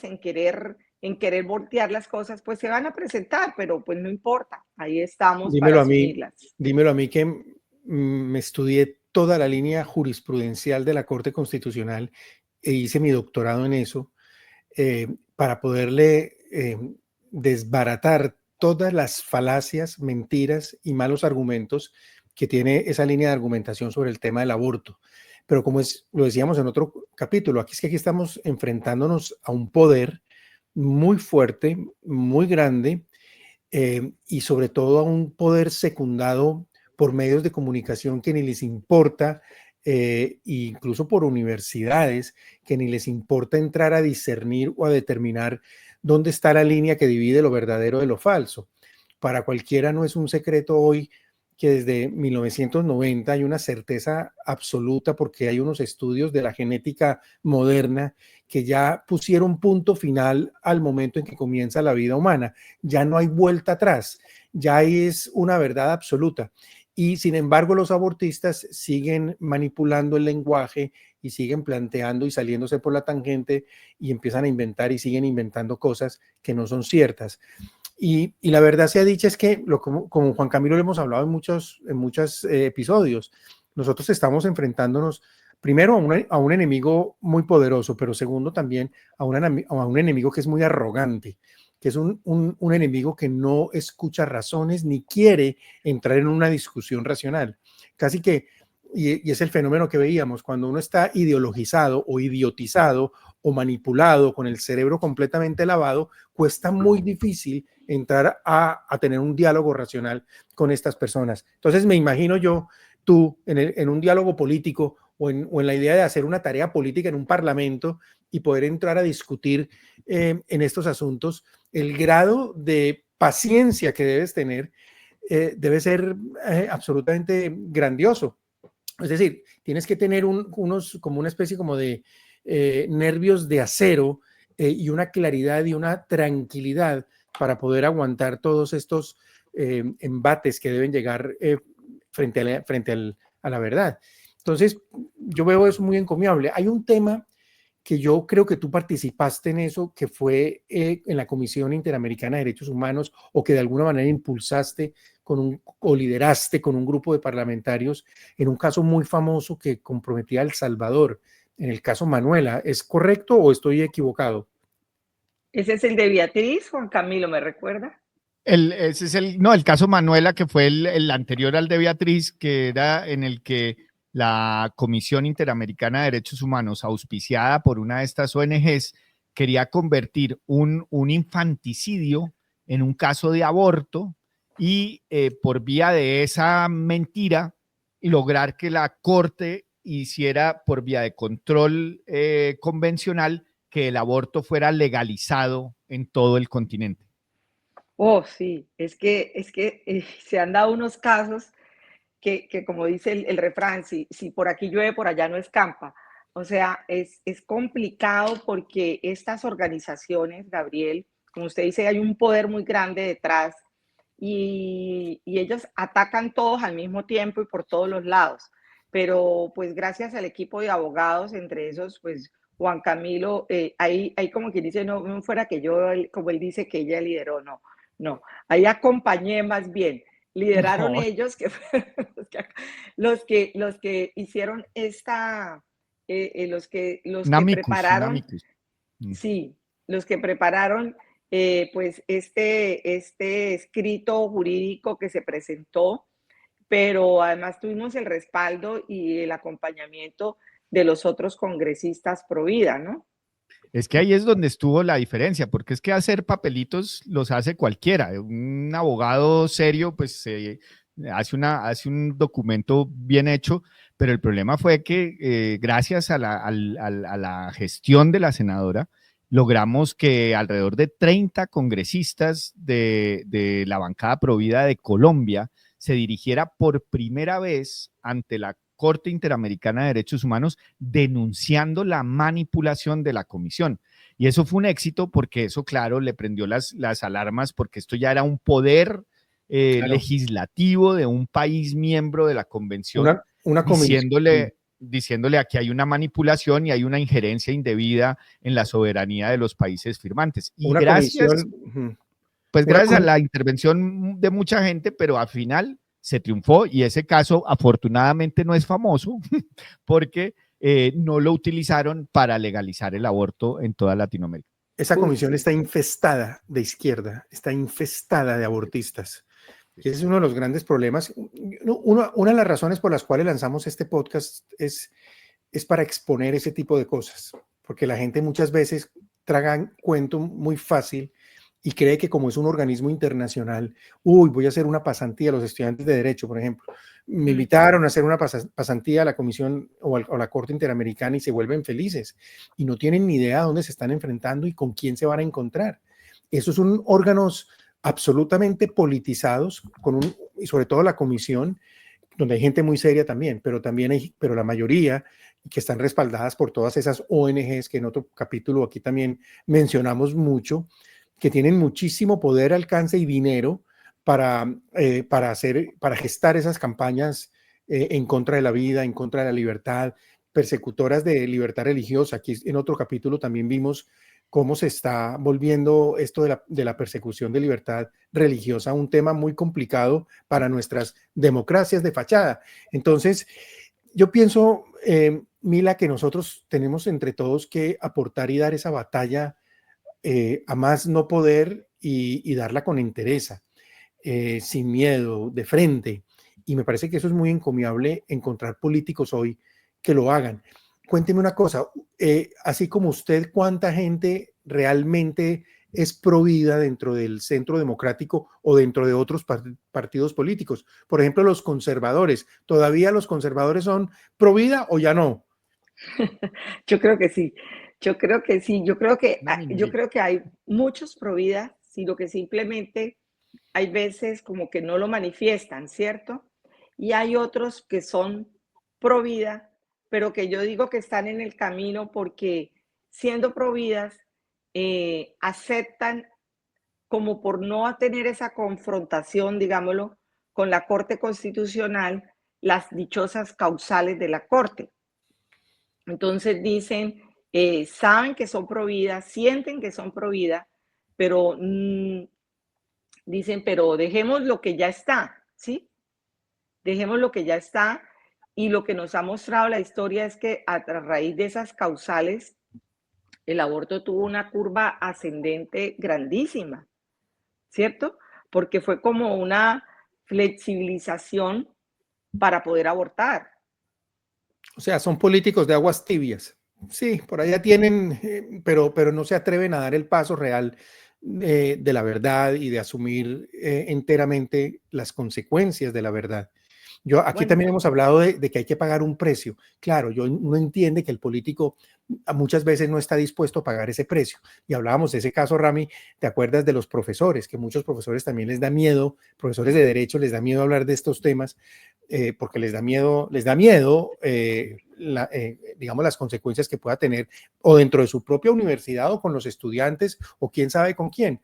en querer voltear las cosas, pues se van a presentar, pero pues no importa, ahí estamos para asumirlas. Dímelo a mí que me estudié toda la línea jurisprudencial de la Corte Constitucional e hice mi doctorado en eso, para poderle desbaratar todas las falacias, mentiras y malos argumentos que tiene esa línea de argumentación sobre el tema del aborto. Pero como lo decíamos en otro capítulo, aquí estamos enfrentándonos a un poder muy fuerte, muy grande, y sobre todo a un poder secundado por medios de comunicación que ni les importa, incluso por universidades que ni les importa entrar a discernir o a determinar dónde está la línea que divide lo verdadero de lo falso. Para cualquiera no es un secreto hoy que desde 1990 hay una certeza absoluta, porque hay unos estudios de la genética moderna que ya pusieron punto final al momento en que comienza la vida humana. Ya no hay vuelta atrás, ya es una verdad absoluta. Y sin embargo, los abortistas siguen manipulando el lenguaje y siguen planteando y saliéndose por la tangente y empiezan a inventar y siguen inventando cosas que no son ciertas. Y la verdad sea dicha es que, como Juan Camilo lo hemos hablado en muchos episodios, nosotros estamos enfrentándonos primero a un enemigo muy poderoso, pero segundo también a un enemigo que es muy arrogante, que es un enemigo que no escucha razones ni quiere entrar en una discusión racional. Casi que, y es el fenómeno que veíamos, cuando uno está ideologizado o idiotizado o manipulado con el cerebro completamente lavado, cuesta muy difícil entrar a tener un diálogo racional con estas personas. Entonces me imagino yo, tú, en un diálogo político o en la idea de hacer una tarea política en un parlamento y poder entrar a discutir en estos asuntos, el grado de paciencia que debes tener debe ser absolutamente grandioso. Es decir, tienes que tener como una especie como de nervios de acero, y una claridad y una tranquilidad para poder aguantar todos estos embates que deben llegar frente a la verdad. Entonces, yo veo eso muy encomiable. Hay un tema que yo creo que tú participaste en eso, que fue en la Comisión Interamericana de Derechos Humanos, o que de alguna manera impulsaste o lideraste con un grupo de parlamentarios en un caso muy famoso que comprometía a El Salvador, en el caso Manuela. ¿Es correcto o estoy equivocado? Ese es el de Beatriz, Juan Camilo, ¿me recuerda? Ese es el caso Manuela, que fue el anterior al de Beatriz, que era en el que la Comisión Interamericana de Derechos Humanos, auspiciada por una de estas ONGs, quería convertir un infanticidio en un caso de aborto y por vía de esa mentira lograr que la Corte hiciera por vía de control convencional que el aborto fuera legalizado en todo el continente. Oh, sí, es que se han dado unos casos que como dice el refrán, si por aquí llueve, por allá no escampa. O sea, es complicado porque estas organizaciones, Gabriel, como usted dice, hay un poder muy grande detrás y ellos atacan todos al mismo tiempo y por todos los lados. Pero pues gracias al equipo de abogados, entre esos, pues Juan Camilo, ahí como quien dice, no, no fuera que yo, como él dice que ella lideró, no, no, ahí acompañé más bien. Lideraron No, ellos, que fueron los que hicieron los un que amicus, un prepararon, amicus. Mm. sí, los que prepararon pues este escrito jurídico que se presentó, pero además tuvimos el respaldo y el acompañamiento de los otros congresistas pro vida, ¿no? Es que ahí es donde estuvo la diferencia, porque es que hacer papelitos los hace cualquiera. Un abogado serio, pues hace un documento bien hecho, pero el problema fue que gracias a la gestión de la senadora, logramos que alrededor de 30 congresistas de la bancada Provida de Colombia se dirigiera por primera vez ante la Corte Interamericana de Derechos Humanos denunciando la manipulación de la comisión. Y eso fue un éxito porque eso, claro, le prendió las alarmas, porque esto ya era un poder Claro. legislativo de un país miembro de la convención, Una comisión. diciéndole aquí hay una manipulación y hay una injerencia indebida en la soberanía de los países firmantes. Y Una gracias, comisión, pues una gracias a la intervención de mucha gente, pero al final se triunfó, y ese caso afortunadamente no es famoso porque no lo utilizaron para legalizar el aborto en toda Latinoamérica. Esa comisión está infestada de izquierda, está infestada de abortistas. Y ese es uno de los grandes problemas. Una de las razones por las cuales lanzamos este podcast es para exponer ese tipo de cosas, porque la gente muchas veces traga cuento muy fácil y cree que como es un organismo internacional, voy a hacer una pasantía a los estudiantes de Derecho, por ejemplo. Me invitaron a hacer una pasantía a la Comisión o a la Corte Interamericana y se vuelven felices y no tienen ni idea a dónde se están enfrentando y con quién se van a encontrar. Esos son órganos absolutamente politizados, y sobre todo la comisión, donde hay gente muy seria también, pero la mayoría que están respaldadas por todas esas ONGs que en otro capítulo aquí también mencionamos mucho, que tienen muchísimo poder, alcance y dinero para gestar esas campañas en contra de la vida, en contra de la libertad, persecutoras de libertad religiosa. Aquí en otro capítulo también vimos cómo se está volviendo esto de la persecución de libertad religiosa un tema muy complicado para nuestras democracias de fachada. Entonces, yo pienso, Mila, que nosotros tenemos entre todos que aportar y dar esa batalla a más no poder y darla con entereza, sin miedo, de frente. Y me parece que eso es muy encomiable, encontrar políticos hoy que lo hagan. Cuénteme una cosa, así como usted, ¿cuánta gente realmente es provida dentro del Centro Democrático o dentro de otros partidos políticos? Por ejemplo, los conservadores. ¿Todavía los conservadores son provida o ya no? Yo creo que sí. Yo creo que sí. Yo creo que hay muchos provida, sino que simplemente hay veces como que no lo manifiestan, ¿cierto? Y hay otros que son provida, pero que yo digo que están en el camino porque siendo providas, aceptan como por no tener esa confrontación, digámoslo, con la Corte Constitucional, las dichosas causales de la Corte. Entonces dicen, saben que son providas, sienten que son providas, pero dicen, pero dejemos lo que ya está, ¿sí? Dejemos lo que ya está, y lo que nos ha mostrado la historia es que a raíz de esas causales, el aborto tuvo una curva ascendente grandísima, ¿cierto? Porque fue como una flexibilización para poder abortar. O sea, son políticos de aguas tibias. Sí, por allá tienen, pero no se atreven a dar el paso real de la verdad y de asumir enteramente las consecuencias de la verdad. Aquí Bueno, también hemos hablado de que hay que pagar un precio. Claro, uno entiende que el político muchas veces no está dispuesto a pagar ese precio. Y hablábamos de ese caso, Rami, ¿te acuerdas de los profesores? Que muchos profesores también les da miedo, profesores de derecho les da miedo hablar de estos temas, porque les da miedo, digamos, las consecuencias que pueda tener o dentro de su propia universidad o con los estudiantes o quién sabe con quién.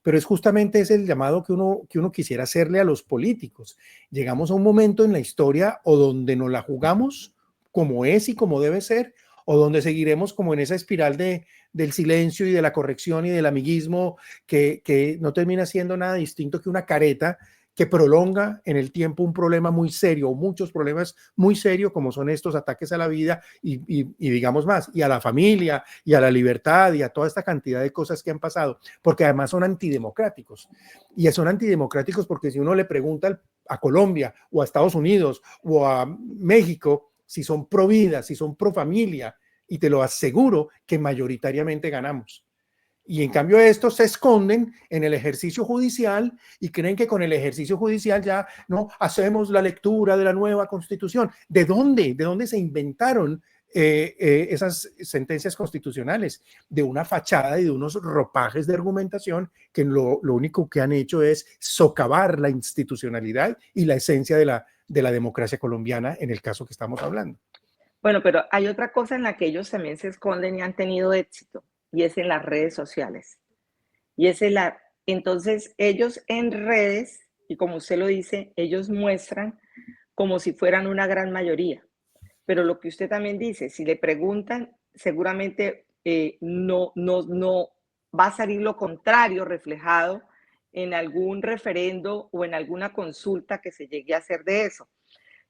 Pero es justamente ese el llamado que uno quisiera hacerle a los políticos. Llegamos a un momento en la historia o donde nos la jugamos como es y como debe ser, o donde seguiremos como en esa espiral del silencio y de la corrección y del amiguismo que no termina siendo nada distinto que una careta que prolonga en el tiempo un problema muy serio, o muchos problemas muy serios, como son estos ataques a la vida y digamos más, y a la familia, y a la libertad, y a toda esta cantidad de cosas que han pasado, porque además son antidemocráticos. Y son antidemocráticos porque si uno le pregunta a Colombia, o a Estados Unidos, o a México, si son pro vida, si son pro familia, y te lo aseguro que mayoritariamente ganamos. Y en cambio estos se esconden en el ejercicio judicial y creen que con el ejercicio judicial ya no hacemos la lectura de la nueva constitución. ¿De dónde? ¿De dónde se inventaron esas sentencias constitucionales de una fachada y de unos ropajes de argumentación que lo único que han hecho es socavar la institucionalidad y la esencia de la democracia colombiana en el caso que estamos hablando. Bueno, pero hay otra cosa en la que ellos también se esconden y han tenido éxito, y es en las redes sociales. Entonces, ellos en redes, y como usted lo dice, ellos muestran como si fueran una gran mayoría. Pero lo que usted también dice, si le preguntan, seguramente no va a salir lo contrario reflejado en algún referendo o en alguna consulta que se llegue a hacer de eso.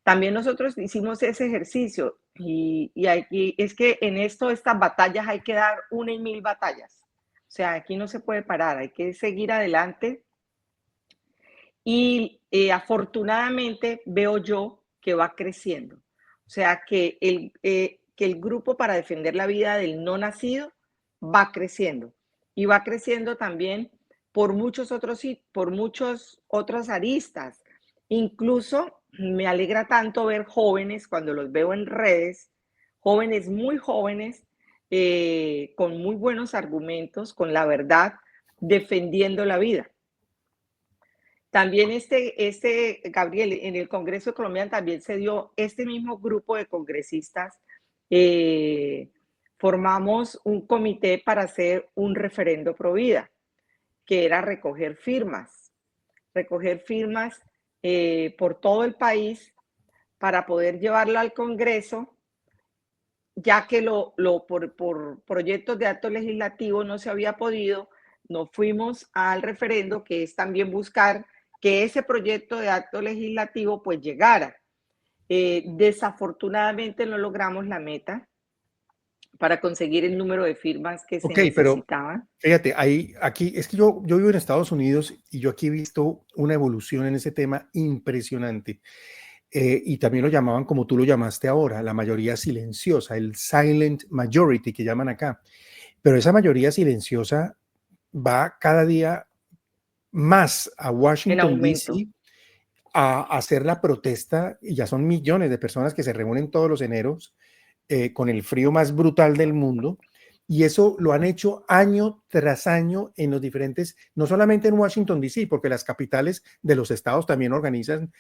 También nosotros hicimos ese ejercicio y es que en estas batallas hay que dar 1.000 batallas. O sea, aquí no se puede parar, hay que seguir adelante. Y afortunadamente veo yo que va creciendo. O sea, que el grupo para defender la vida del no nacido va creciendo. Y va creciendo también por muchos otros aristas. Incluso me alegra tanto ver jóvenes, cuando los veo en redes, jóvenes muy jóvenes, con muy buenos argumentos, con la verdad, defendiendo la vida. También Gabriel, en el Congreso de Colombia también se dio este mismo grupo de congresistas. Formamos un comité para hacer un referendo pro vida, que era recoger firmas por todo el país para poder llevarlo al Congreso, ya que por proyectos de acto legislativo no se había podido. Nos fuimos al referendo, que es también buscar que ese proyecto de acto legislativo pues llegara. Desafortunadamente no logramos la meta para conseguir el número de firmas que se necesitaban. Pero fíjate, aquí es que yo vivo en Estados Unidos y yo aquí he visto una evolución en ese tema impresionante. Y también lo llamaban, como tú lo llamaste ahora, la mayoría silenciosa, el silent majority que llaman acá. Pero esa mayoría silenciosa va cada día más a Washington, D.C. a hacer la protesta, y ya son millones de personas que se reúnen todos los eneros con el frío más brutal del mundo, y eso lo han hecho año tras año en los diferentes, no solamente en Washington, D.C., porque las capitales de los estados también organizan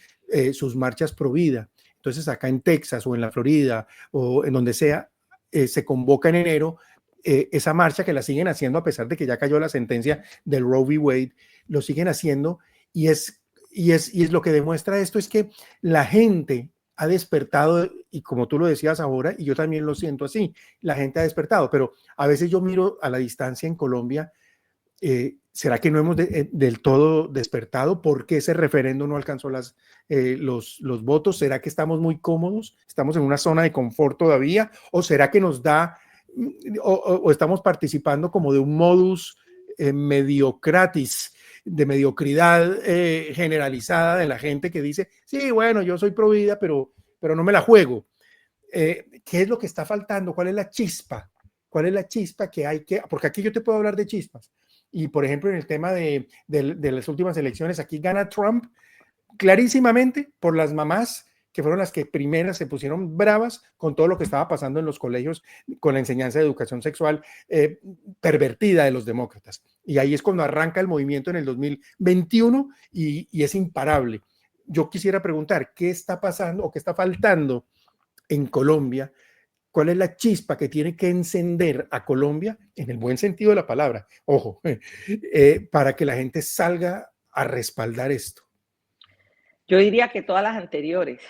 sus marchas pro vida. Entonces acá en Texas o en la Florida o en donde sea, se convoca en enero esa marcha, que la siguen haciendo a pesar de que ya cayó la sentencia del Roe v. Wade, lo siguen haciendo, y es lo que demuestra esto, es que la gente ha despertado, y como tú lo decías ahora, y yo también lo siento así, la gente ha despertado, pero a veces yo miro a la distancia en Colombia, ¿será que no hemos del todo despertado? ¿Por qué ese referendo no alcanzó los votos? ¿Será que estamos muy cómodos? ¿Estamos en una zona de confort todavía? ¿O será que nos da, o estamos participando como de un modus mediocratis, de mediocridad generalizada de la gente que dice, sí, bueno, yo soy pro vida, pero no me la juego? ¿Qué es lo que está faltando? ¿Cuál es la chispa? ¿Cuál es la chispa que hay que...? Porque aquí yo te puedo hablar de chispas. Y, por ejemplo, en el tema de las últimas elecciones, aquí gana Trump clarísimamente por las mamás, que fueron las que primeras se pusieron bravas con todo lo que estaba pasando en los colegios con la enseñanza de educación sexual pervertida de los demócratas. Y ahí es cuando arranca el movimiento en el 2021 y es imparable. Yo quisiera preguntar, ¿qué está pasando o qué está faltando en Colombia? ¿Cuál es la chispa que tiene que encender a Colombia, en el buen sentido de la palabra, ojo, para que la gente salga a respaldar esto? Yo diría que todas las anteriores,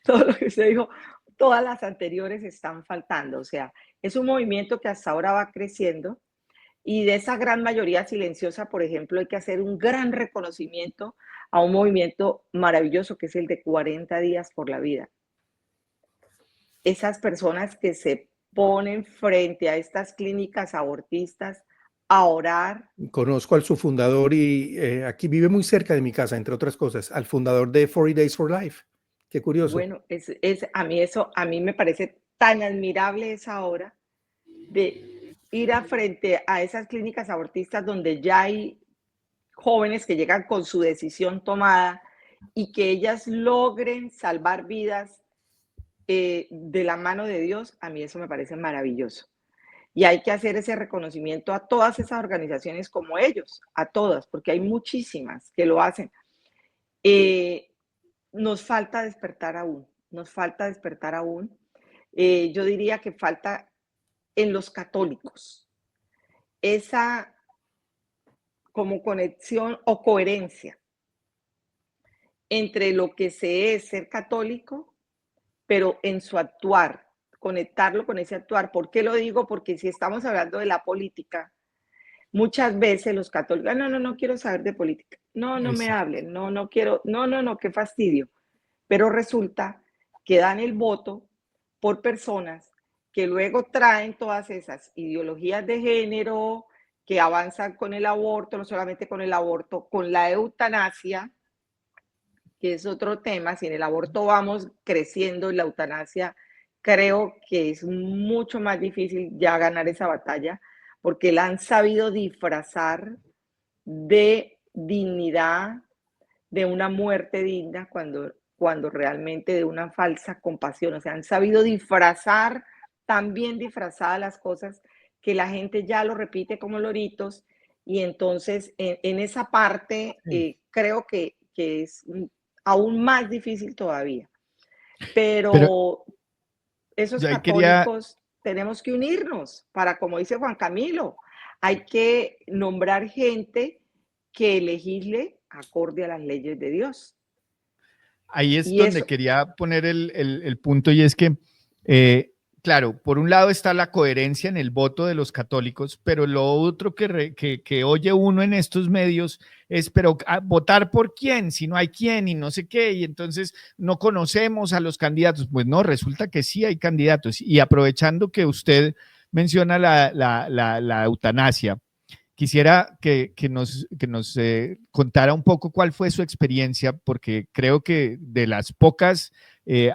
todo lo que usted dijo, todas las anteriores están faltando. O sea, es un movimiento que hasta ahora va creciendo, y de esa gran mayoría silenciosa, por ejemplo, hay que hacer un gran reconocimiento a un movimiento maravilloso que es el de 40 días por la vida. Esas personas que se ponen frente a estas clínicas abortistas a orar. Conozco al su fundador y aquí vive muy cerca de mi casa, entre otras cosas, al fundador de 40 Days for Life. Qué curioso. Bueno, a mí me parece tan admirable esa obra de ir a frente a esas clínicas abortistas donde ya hay jóvenes que llegan con su decisión tomada y que ellas logren salvar vidas de la mano de Dios, a mí eso me parece maravilloso. Y hay que hacer ese reconocimiento a todas esas organizaciones como ellos, a todas, porque hay muchísimas que lo hacen. Nos falta despertar aún, nos falta despertar aún. Yo diría que falta en los católicos esa como conexión o coherencia entre lo que se es ser católico, pero en su actuar, conectarlo con ese actuar. ¿Por qué lo digo? Porque si estamos hablando de la política, muchas veces los católicos, no quiero saber de política, no me Exacto. hablen, no quiero, no, qué fastidio. Pero resulta que dan el voto por personas que luego traen todas esas ideologías de género, que avanzan con el aborto, no solamente con el aborto, con la eutanasia, que es otro tema. Si en el aborto vamos creciendo, en la eutanasia creo que es mucho más difícil ya ganar esa batalla, porque la han sabido disfrazar de dignidad, de una muerte digna, cuando realmente de una falsa compasión. O sea, han sabido disfrazar, también disfrazadas las cosas, que la gente ya lo repite como loritos, y entonces en esa parte creo que es aún más difícil todavía. Pero Pero esos yo ahí quería, católicos tenemos que unirnos para, como dice Juan Camilo, hay que nombrar gente que legisle acorde a las leyes de Dios. ahí es Y donde eso, quería poner el punto, y es que, claro, por un lado está la coherencia en el voto de los católicos, pero lo otro que oye uno en estos medios es, pero ¿votar por quién? Si no hay quién y no sé qué, y entonces no conocemos a los candidatos. Pues no, resulta que sí hay candidatos. Y aprovechando que usted menciona la eutanasia, quisiera que nos contara un poco cuál fue su experiencia, porque creo que de las pocas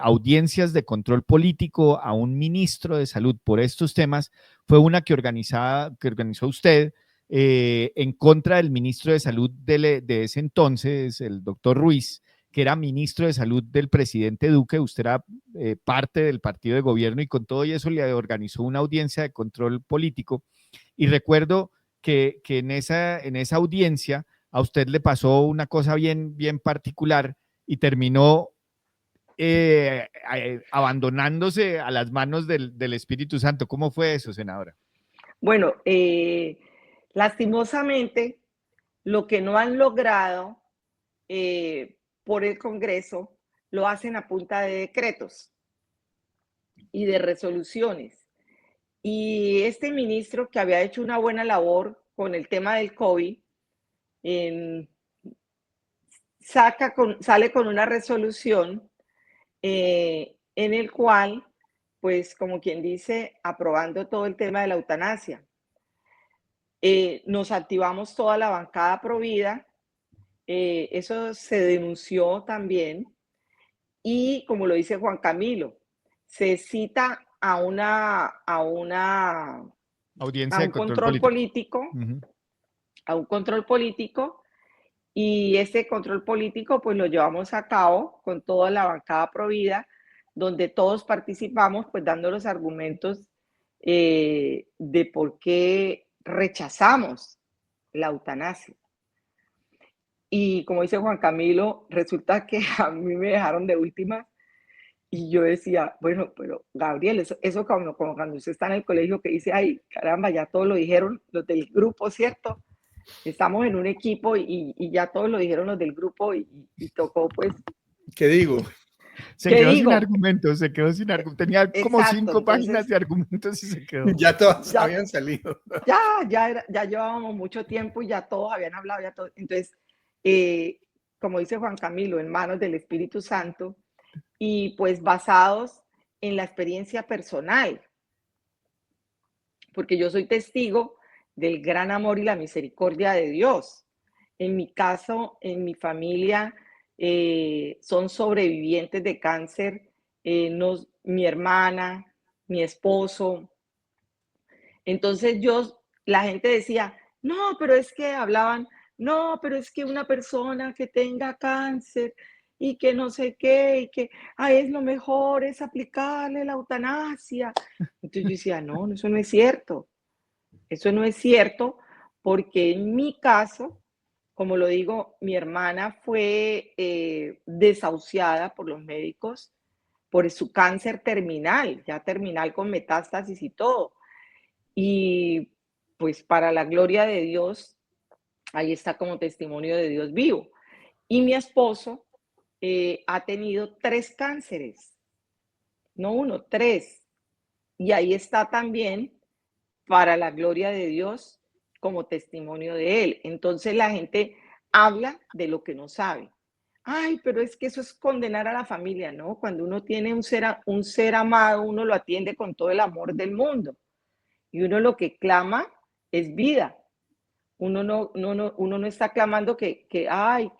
audiencias de control político a un ministro de salud por estos temas, fue una que organizó usted en contra del ministro de salud de ese entonces, el doctor Ruiz, que era ministro de salud del presidente Duque. Usted era parte del partido de gobierno, y con todo eso le organizó una audiencia de control político. Y recuerdo que en esa audiencia a usted le pasó una cosa bien particular, y terminó abandonándose a las manos del Espíritu Santo. ¿Cómo fue eso, senadora? bueno, lastimosamente, lo que no han logrado por el Congreso, lo hacen a punta de decretos y de resoluciones. Y este ministro, que había hecho una buena labor con el tema del COVID, eh, sale con una resolución en el cual, pues como quien dice, aprobando todo el tema de la eutanasia. Nos activamos toda la bancada Provida, eso se denunció también, y como lo dice Juan Camilo, se cita a Audiencia de un control control político. político, Uh -huh. a un control político, y ese control político pues lo llevamos a cabo con toda la bancada Provida, donde todos participamos pues dando los argumentos de por qué rechazamos la eutanasia. Y como dice Juan Camilo, resulta que a mí me dejaron de última, y yo decía, bueno, pero Gabriel, eso como cuando usted está en el colegio que dice, ay, caramba, ya todos lo dijeron los del grupo, ¿cierto? Estamos en un equipo y ya todos lo dijeron los del grupo, y tocó pues, ¿Qué digo? Se ¿qué quedó sin digo? argumentos, se quedó sin argumentos. Tenía como Exacto, 5 páginas entonces de argumentos y se quedó. Ya todas ya, habían salido. ya llevábamos mucho tiempo y ya todos habían hablado, ya todo. Entonces, eh, como dice Juan Camilo, en manos del Espíritu Santo, y pues basados en la experiencia personal, porque yo soy testigo del gran amor y la misericordia de Dios. En mi caso, en mi familia, son sobrevivientes de cáncer, mi hermana, mi esposo. Entonces la gente decía, no, pero es que hablaban, no, pero es que una persona que tenga cáncer y que no sé qué, y que es lo mejor es aplicarle la eutanasia. Entonces yo decía, no, eso no es cierto. Eso no es cierto porque en mi caso, como lo digo, mi hermana fue desahuciada por los médicos por su cáncer terminal, ya terminal con metástasis y todo. Y pues para la gloria de Dios, ahí está como testimonio de Dios vivo. Y mi esposo ha tenido 3 cánceres, no uno, 3. Y ahí está también para la gloria de Dios como testimonio de él. Entonces la gente habla de lo que no sabe. Ay, pero es que eso es condenar a la familia, ¿no? Cuando uno tiene un ser amado, uno lo atiende con todo el amor del mundo. Y uno lo que clama es vida. Uno no está clamando que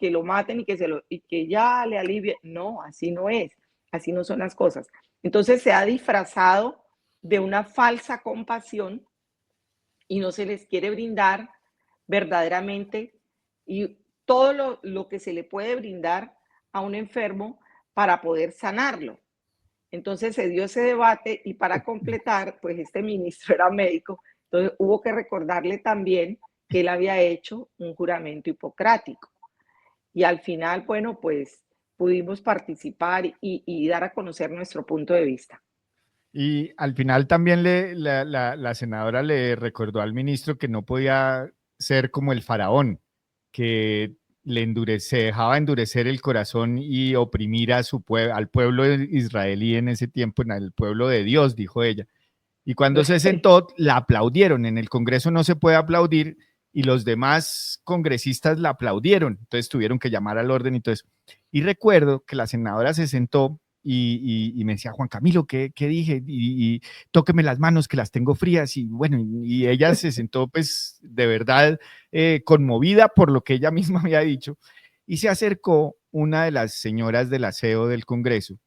lo maten y que ya le alivie. No, así no es. Así no son las cosas. Entonces se ha disfrazado de una falsa compasión y no se les quiere brindar verdaderamente y todo lo que se le puede brindar a un enfermo para poder sanarlo. Entonces se dio ese debate y para completar, pues este ministro era médico, entonces hubo que recordarle también que él había hecho un juramento hipocrático. Y al final, bueno, pues pudimos participar y dar a conocer nuestro punto de vista. Y al final también la senadora le recordó al ministro que no podía ser como el faraón, que se dejaba endurecer el corazón y oprimir al pueblo israelí en ese tiempo, en el pueblo de Dios, dijo ella. Y cuando se sentó, la aplaudieron. En el Congreso no se puede aplaudir y los demás congresistas la aplaudieron. Entonces tuvieron que llamar al orden y todo eso. Y recuerdo que la senadora se sentó y me decía, Juan Camilo, ¿qué dije? Y tóqueme las manos que las tengo frías. Y bueno, y ella se sentó pues de verdad conmovida por lo que ella misma había dicho. Y se acercó una de las señoras del aseo del Congreso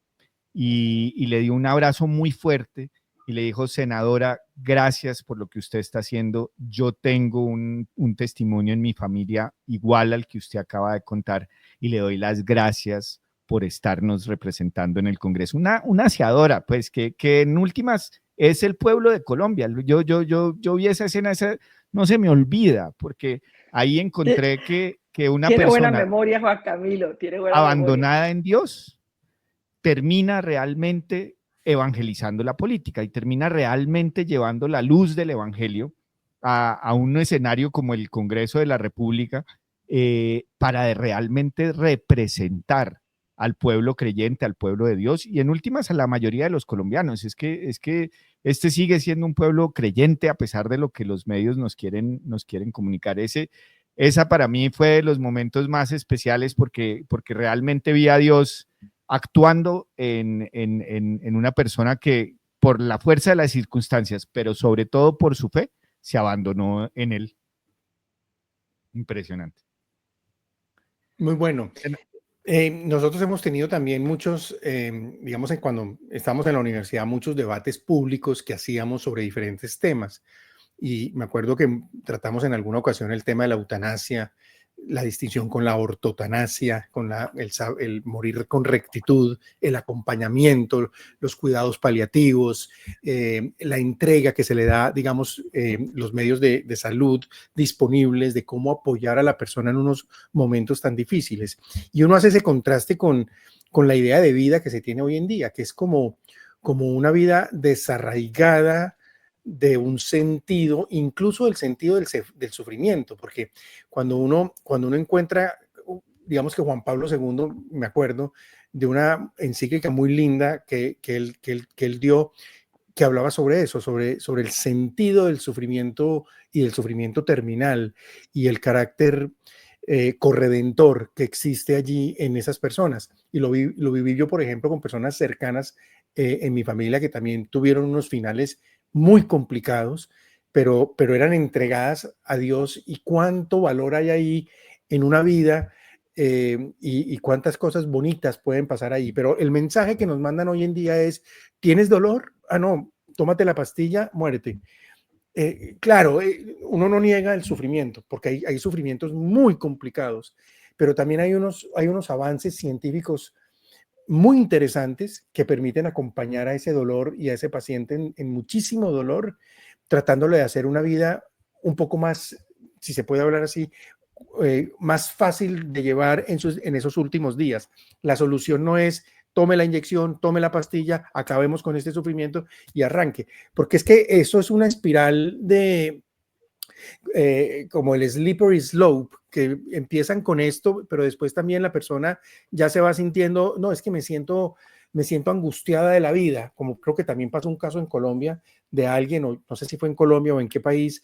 y le dio un abrazo muy fuerte y le dijo, senadora, gracias por lo que usted está haciendo. Yo tengo un testimonio en mi familia igual al que usted acaba de contar y le doy las gracias por estarnos representando en el Congreso. Una aseadora, pues, que en últimas es el pueblo de Colombia. Yo vi esa escena, no se me olvida, porque ahí encontré que una Tiene buena persona memoria, Juan Camilo, tiene buena memoria. abandonada en Dios termina realmente evangelizando la política y termina realmente llevando la luz del evangelio a un escenario como el Congreso de la República para realmente representar al pueblo creyente, al pueblo de Dios y en últimas a la mayoría de los colombianos. Es que este sigue siendo un pueblo creyente a pesar de lo que los medios nos quieren comunicar. Esa para mí fue de los momentos más especiales porque realmente vi a Dios actuando en una persona que por la fuerza de las circunstancias, pero sobre todo por su fe, se abandonó en él. Impresionante. Muy bueno. Nosotros hemos tenido también muchos, digamos, cuando estábamos en la universidad, muchos debates públicos que hacíamos sobre diferentes temas. Y me acuerdo que tratamos en alguna ocasión el tema de la eutanasia, la distinción con la ortotanasia, con el morir con rectitud, el acompañamiento, los cuidados paliativos, la entrega que se le da, digamos, los medios de salud disponibles, de cómo apoyar a la persona en unos momentos tan difíciles. Y uno hace ese contraste con la idea de vida que se tiene hoy en día, que es como una vida desarraigada de un sentido, incluso el sentido del sufrimiento, porque cuando uno encuentra, digamos que Juan Pablo II, me acuerdo de una encíclica muy linda que él dio, que hablaba sobre eso, sobre el sentido del sufrimiento y del sufrimiento terminal y el carácter corredentor que existe allí en esas personas. Y lo viví yo, por ejemplo, con personas cercanas en mi familia que también tuvieron unos finales muy complicados, pero eran entregadas a Dios y cuánto valor hay ahí en una vida y cuántas cosas bonitas pueden pasar ahí. Pero el mensaje que nos mandan hoy en día es, ¿tienes dolor? Ah, no, tómate la pastilla, muérete. Claro, uno no niega el sufrimiento, porque hay sufrimientos muy complicados, pero también hay unos avances científicos muy interesantes que permiten acompañar a ese dolor y a ese paciente en muchísimo dolor, tratándole de hacer una vida un poco más, si se puede hablar así, más fácil de llevar en esos últimos días. La solución no es tome la inyección, tome la pastilla, acabemos con este sufrimiento y arranque, porque es que eso es una espiral de como el slippery slope, que empiezan con esto, pero después también la persona ya se va sintiendo, no, es que me siento angustiada de la vida, como creo que también pasó un caso en Colombia de alguien, o no sé si fue en Colombia o en qué país,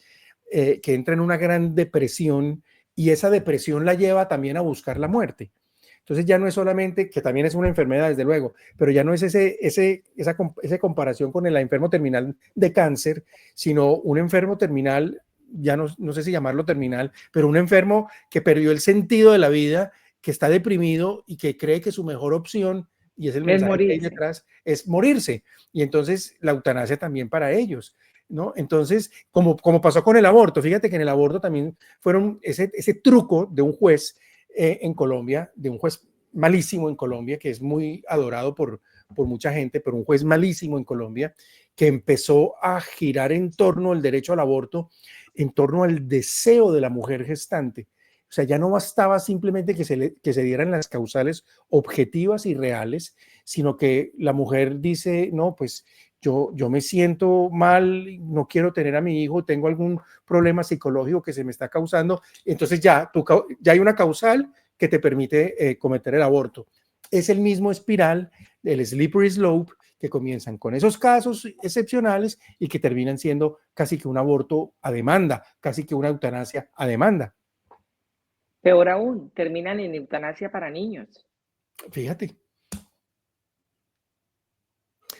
que entra en una gran depresión y esa depresión la lleva también a buscar la muerte. Entonces ya no es solamente, que también es una enfermedad, desde luego, pero ya no es esa comparación con el enfermo terminal de cáncer, sino un enfermo terminal, ya no sé si llamarlo terminal, pero un enfermo que perdió el sentido de la vida, que está deprimido y que cree que su mejor opción, y es el mensaje que hay detrás, es morirse. Y entonces la eutanasia también para ellos, ¿no? Entonces, como pasó con el aborto, fíjate que en el aborto también fueron ese truco de un juez en Colombia, de un juez malísimo en Colombia, que es muy adorado por mucha gente, pero un juez malísimo en Colombia, que empezó a girar en torno al derecho al aborto, en torno al deseo de la mujer gestante. O sea, ya no bastaba simplemente que se dieran las causales objetivas y reales, sino que la mujer dice, no, pues yo me siento mal, no quiero tener a mi hijo, tengo algún problema psicológico que se me está causando, entonces ya hay una causal que te permite cometer el aborto. Es el mismo espiral del slippery slope que comienzan con esos casos excepcionales y que terminan siendo casi que un aborto a demanda, casi que una eutanasia a demanda. Peor aún, terminan en eutanasia para niños. Fíjate.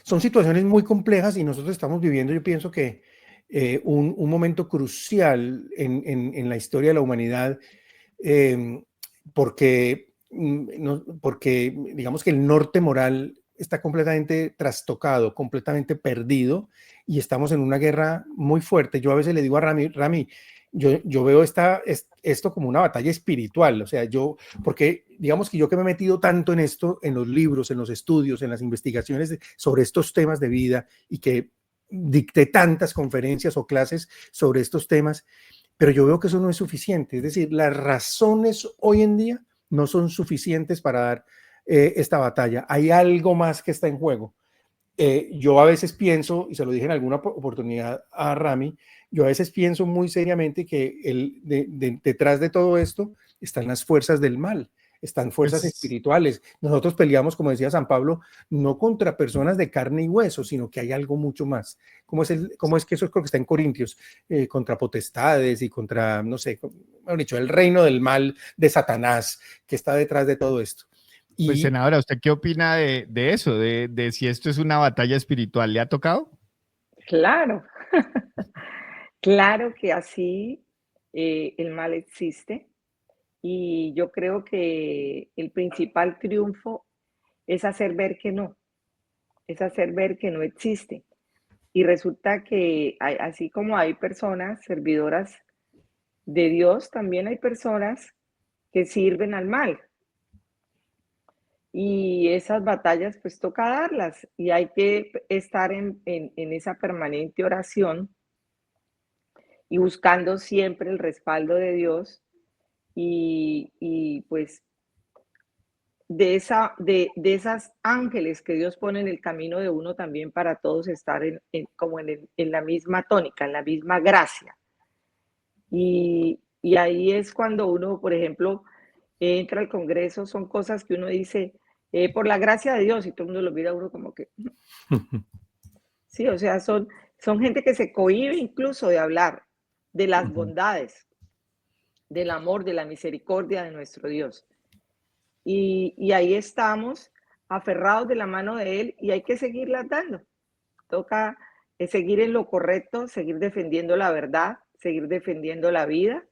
Son situaciones muy complejas y nosotros estamos viviendo, yo pienso que un momento crucial en la historia de la humanidad, porque digamos que el norte moral está completamente trastocado, completamente perdido y estamos en una guerra muy fuerte. Yo a veces le digo a Rami, yo veo esto como una batalla espiritual, o sea, porque digamos que yo que me he metido tanto en esto, en los libros, en los estudios, en las investigaciones sobre estos temas de vida y que dicté tantas conferencias o clases sobre estos temas, pero yo veo que eso no es suficiente. Es decir, las razones hoy en día no son suficientes para dar esta batalla. Hay algo más que está en juego. Yo a veces pienso, y se lo dije en alguna oportunidad a Rami, yo a veces pienso muy seriamente que detrás de todo esto están las fuerzas del mal, están fuerzas espirituales. Nosotros peleamos, como decía San Pablo, no contra personas de carne y hueso, sino que hay algo mucho más. ¿Cómo es que eso creo que está en Corintios? Contra potestades y contra, no sé, mejor dicho, el reino del mal de Satanás que está detrás de todo esto. Pues senadora, ¿usted qué opina de eso? De si esto es una batalla espiritual. ¿Le ha tocado? Claro, claro que así el mal existe y yo creo que el principal triunfo es hacer ver que no, es hacer ver que no existe. Y resulta que así como hay personas servidoras de Dios, también hay personas que sirven al mal. Y esas batallas pues toca darlas y hay que estar en esa permanente oración y buscando siempre el respaldo de Dios y pues de esas ángeles que Dios pone en el camino de uno también para todos estar como en la misma tónica, en la misma gracia. Y ahí es cuando uno, por ejemplo, entra al Congreso, son cosas que uno dice, por la gracia de Dios, y todo el mundo lo mira a uno como que, sí, o sea, son gente que se cohíbe incluso de hablar de las bondades, del amor, de la misericordia de nuestro Dios. Y ahí estamos, aferrados de la mano de Él, y hay que seguirlas dando. Toca seguir en lo correcto, seguir defendiendo la verdad, seguir defendiendo la vida,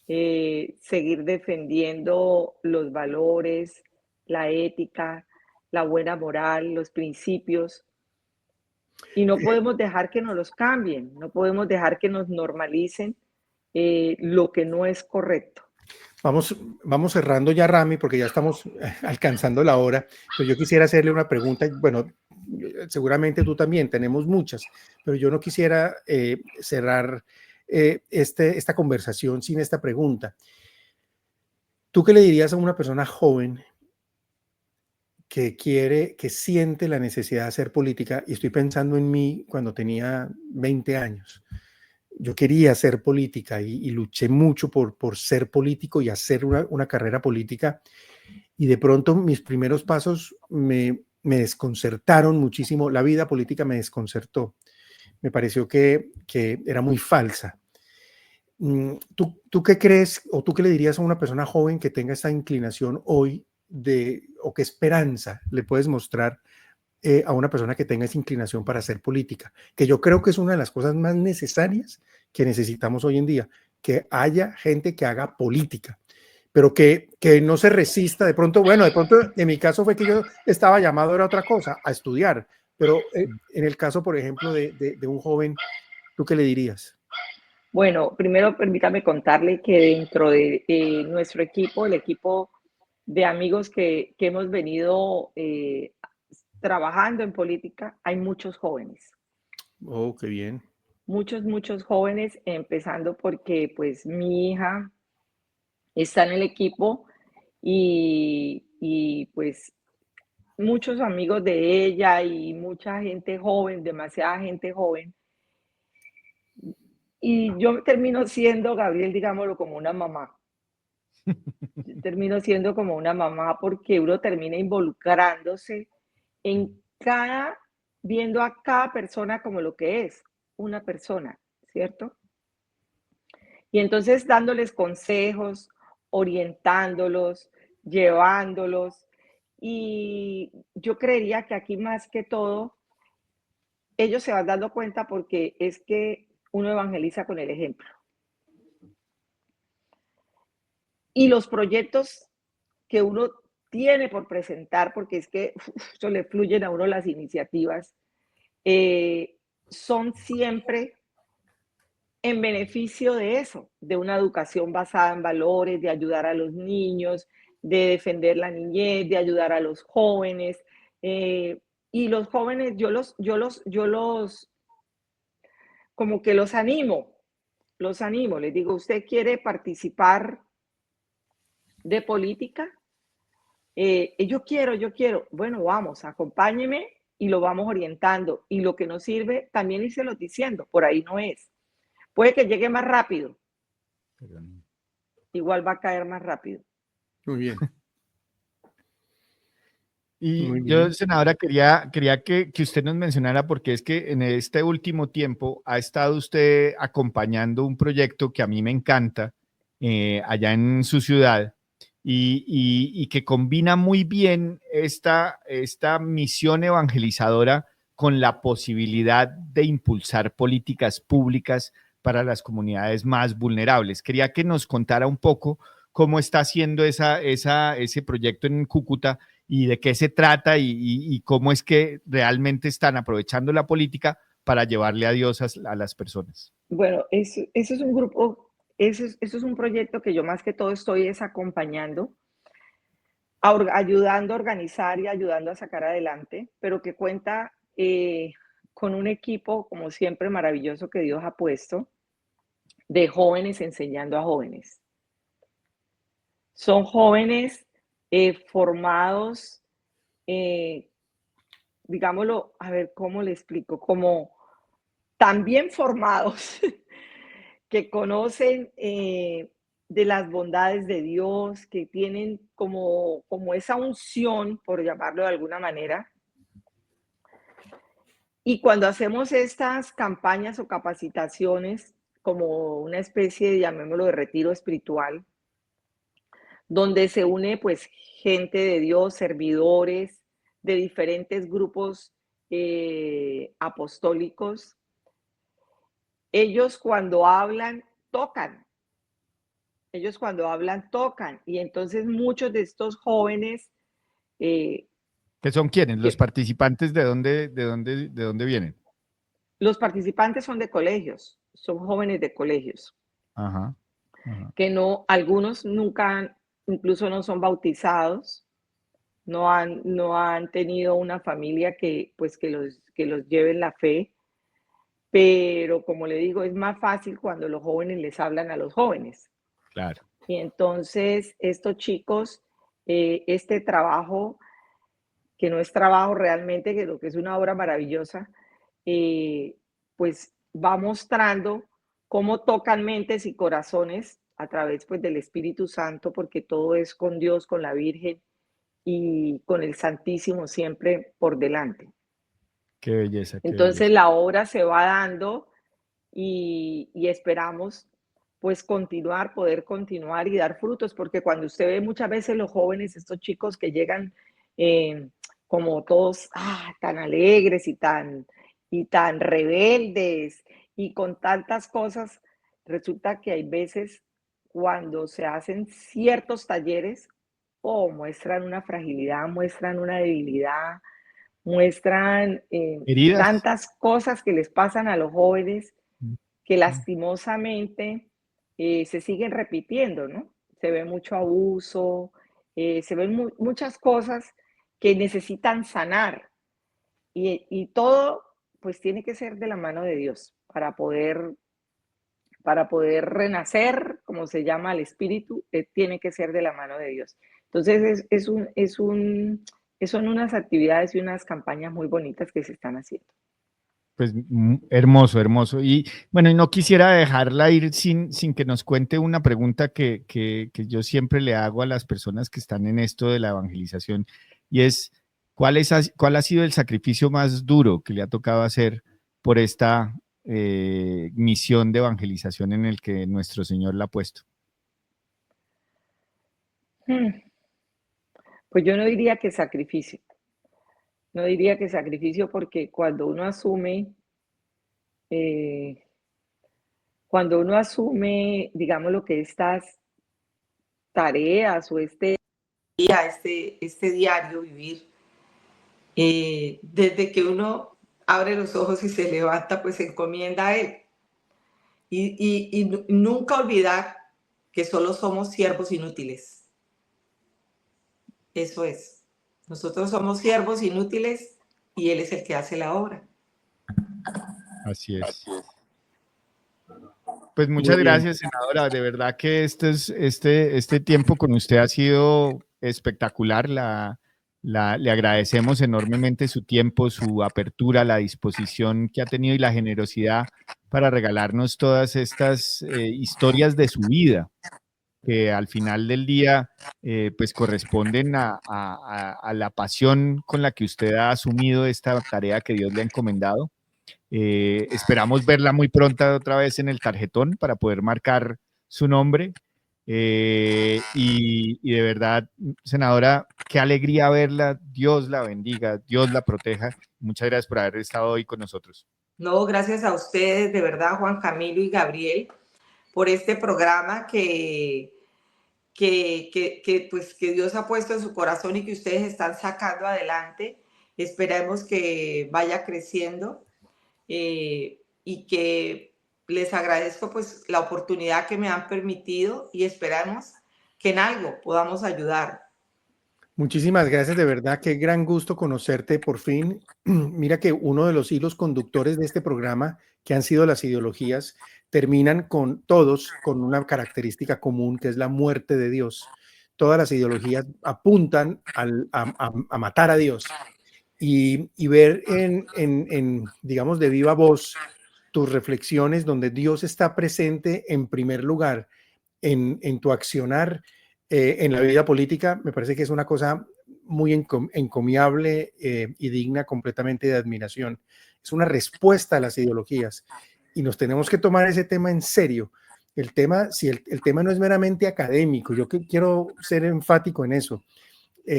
seguir defendiendo los valores, la ética, la buena moral, los principios. Y no podemos dejar que nos los cambien, no podemos dejar que nos normalicen lo que no es correcto. Vamos cerrando ya, Rami, porque ya estamos alcanzando la hora. Pero yo quisiera hacerle una pregunta. Bueno, seguramente tú también, tenemos muchas, pero yo no quisiera cerrar esta conversación sin esta pregunta. ¿Tú qué le dirías a una persona joven que siente la necesidad de hacer política? Y estoy pensando en mí cuando tenía 20 años. Yo quería hacer política y luché mucho por ser político y hacer una carrera política. Y de pronto mis primeros pasos me desconcertaron muchísimo. La vida política me desconcertó. Me pareció que era muy falsa. ¿Tú qué crees o tú qué le dirías a una persona joven que tenga esta inclinación hoy o qué esperanza le puedes mostrar a una persona que tenga esa inclinación para hacer política? Que yo creo que es una de las cosas más necesarias que necesitamos hoy en día, que haya gente que haga política, pero que no se resista. De pronto, bueno, de pronto en mi caso fue que yo estaba llamado a otra cosa, a estudiar, pero en el caso, por ejemplo, de un joven, ¿tú qué le dirías? Bueno, primero permítame contarle que dentro de nuestro equipo, el equipo de amigos que hemos venido trabajando en política, hay muchos jóvenes. Oh, qué bien. Muchos jóvenes, empezando porque pues mi hija está en el equipo y pues muchos amigos de ella y mucha gente joven, demasiada gente joven. Y yo termino siendo, Gabriel, digámoslo, como una mamá. Yo termino siendo como una mamá porque uno termina involucrándose en viendo a cada persona como lo que es, una persona, ¿cierto? Y entonces dándoles consejos, orientándolos, llevándolos. Y yo creería que aquí más que todo, ellos se van dando cuenta porque es que uno evangeliza con el ejemplo. Y los proyectos que uno tiene por presentar, porque es que eso le fluyen a uno las iniciativas, son siempre en beneficio de eso, de una educación basada en valores, de ayudar a los niños, de defender la niñez, de ayudar a los jóvenes. Y los jóvenes, como que los animo, les digo, ¿usted quiere participar de política? Yo quiero, bueno, vamos, acompáñeme y lo vamos orientando. Y lo que nos sirve, también lo diciendo, por ahí no es. Puede que llegue más rápido, igual va a caer más rápido. Muy bien. Muy Y yo, bien. senadora, quería que usted nos mencionara, porque es que en este último tiempo ha estado usted acompañando un proyecto que a mí me encanta allá en su ciudad y que combina muy bien esta misión evangelizadora con la posibilidad de impulsar políticas públicas para las comunidades más vulnerables. Quería que nos contara un poco cómo está haciendo ese proyecto en Cúcuta y de qué se trata y cómo es que realmente están aprovechando la política para llevarle a Dios a las personas. Bueno, eso es un grupo, eso es un proyecto que yo más que todo estoy acompañando, ayudando a organizar y ayudando a sacar adelante, pero que cuenta con un equipo, como siempre, maravilloso que Dios ha puesto, de jóvenes enseñando a jóvenes. Son jóvenes formados, digámoslo, a ver, ¿cómo le explico? Como también formados, que conocen de las bondades de Dios, que tienen como esa unción, por llamarlo de alguna manera. Y cuando hacemos estas campañas o capacitaciones, como una especie de, llamémoslo, de retiro espiritual, donde se une pues gente de Dios, servidores de diferentes grupos apostólicos. Ellos cuando hablan, tocan. Ellos cuando hablan, tocan. Y entonces muchos de estos jóvenes... ¿Qué son quiénes? ¿Los que, participantes de dónde vienen? los participantes son de colegios, son jóvenes de colegios. Ajá. Ajá. que no, algunos nunca, incluso no son bautizados, no han tenido una familia que, pues, que los lleve en la fe, pero como le digo, es más fácil cuando los jóvenes les hablan a los jóvenes. Claro. Y entonces estos chicos, este trabajo, que no es trabajo realmente, que lo que es una obra maravillosa, eh, pues va mostrando cómo tocan mentes y corazones a través, pues, del Espíritu Santo, porque todo es con Dios, con la Virgen y con el Santísimo siempre por delante. Qué belleza, qué Entonces belleza. la obra se va dando y esperamos pues continuar, poder continuar y dar frutos, porque cuando usted ve muchas veces los jóvenes, estos chicos que llegan como todos tan alegres y tan rebeldes y con tantas cosas, resulta que hay veces cuando se hacen ciertos talleres, muestran una fragilidad, muestran una debilidad, muestran Heridas. tantas cosas que les pasan a los jóvenes que Mm. lastimosamente se siguen repitiendo, ¿no? Se ve mucho abuso, se ven muchas cosas que necesitan sanar y todo pues tiene que ser de la mano de Dios para poder renacer, como se llama el espíritu, tiene que ser de la mano de Dios. Entonces son unas actividades y unas campañas muy bonitas que se están haciendo. Pues hermoso, hermoso. Y bueno, y no quisiera dejarla ir sin que nos cuente una pregunta que yo siempre le hago a las personas que están en esto de la evangelización, y es, ¿cuál ha sido el sacrificio más duro que le ha tocado hacer por esta misión de evangelización en el que nuestro Señor la ha puesto? Hmm, Pues yo no diría que sacrificio, no diría que sacrificio porque eh, cuando uno asume, digamos, lo que estas tareas o este diario vivir, desde que uno abre los ojos y se levanta, pues se encomienda a Él. Y nunca olvidar que solo somos siervos inútiles. Eso es. Nosotros somos siervos inútiles y Él es el que hace la obra. Así es. Pues Muy muchas bien. gracias, senadora. De verdad que este tiempo con usted ha sido espectacular. Le agradecemos enormemente su tiempo, su apertura, la disposición que ha tenido y la generosidad para regalarnos todas estas historias de su vida, que al final del día pues corresponden a la pasión con la que usted ha asumido esta tarea que Dios le ha encomendado. Esperamos verla muy pronto otra vez en el tarjetón para poder marcar su nombre. Y de verdad, senadora, qué alegría verla. Dios la bendiga, Dios la proteja. Muchas gracias por haber estado hoy con nosotros. No, gracias a ustedes, de verdad, Juan Camilo y Gabriel, por este programa pues, que Dios ha puesto en su corazón y que ustedes están sacando adelante. Esperemos que vaya creciendo y que les agradezco pues la oportunidad que me han permitido y esperamos que en algo podamos ayudar. Muchísimas gracias, de verdad, qué gran gusto conocerte por fin. Mira que uno de los hilos conductores de este programa, que han sido las ideologías, terminan con todos con una característica común, que es la muerte de Dios. Todas las ideologías apuntan a matar a Dios y ver digamos, de viva voz tus reflexiones donde Dios está presente en primer lugar en tu accionar en la vida política, me parece que es una cosa muy encomiable y digna completamente de admiración. Es una respuesta a las ideologías y nos tenemos que tomar ese tema en serio. El tema, si el tema no es meramente académico, yo quiero ser enfático en eso,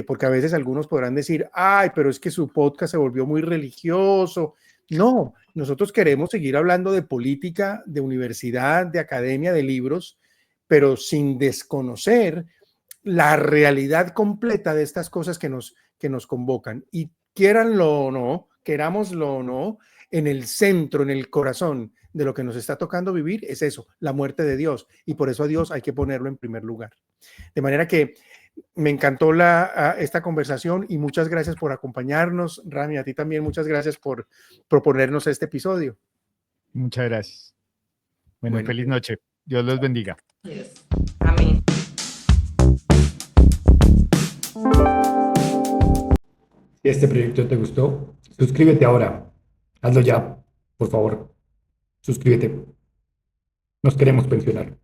porque a veces algunos podrán decir, ay, pero es que su podcast se volvió muy religioso. No, nosotros queremos seguir hablando de política, de universidad, de academia, de libros, pero sin desconocer la realidad completa de estas cosas que nos convocan. Y quieranlo o no, querámoslo o no, en el centro, en el corazón de lo que nos está tocando vivir, es eso, la muerte de Dios. Y por eso a Dios hay que ponerlo en primer lugar. De manera que me encantó esta conversación y muchas gracias por acompañarnos. Rami, a ti también muchas gracias por proponernos este episodio. Muchas gracias. Bueno, feliz noche. Dios los bendiga. Yes. Amén. Si este proyecto te gustó, suscríbete ahora. Hazlo ya, por favor. Suscríbete. Nos queremos pensionar.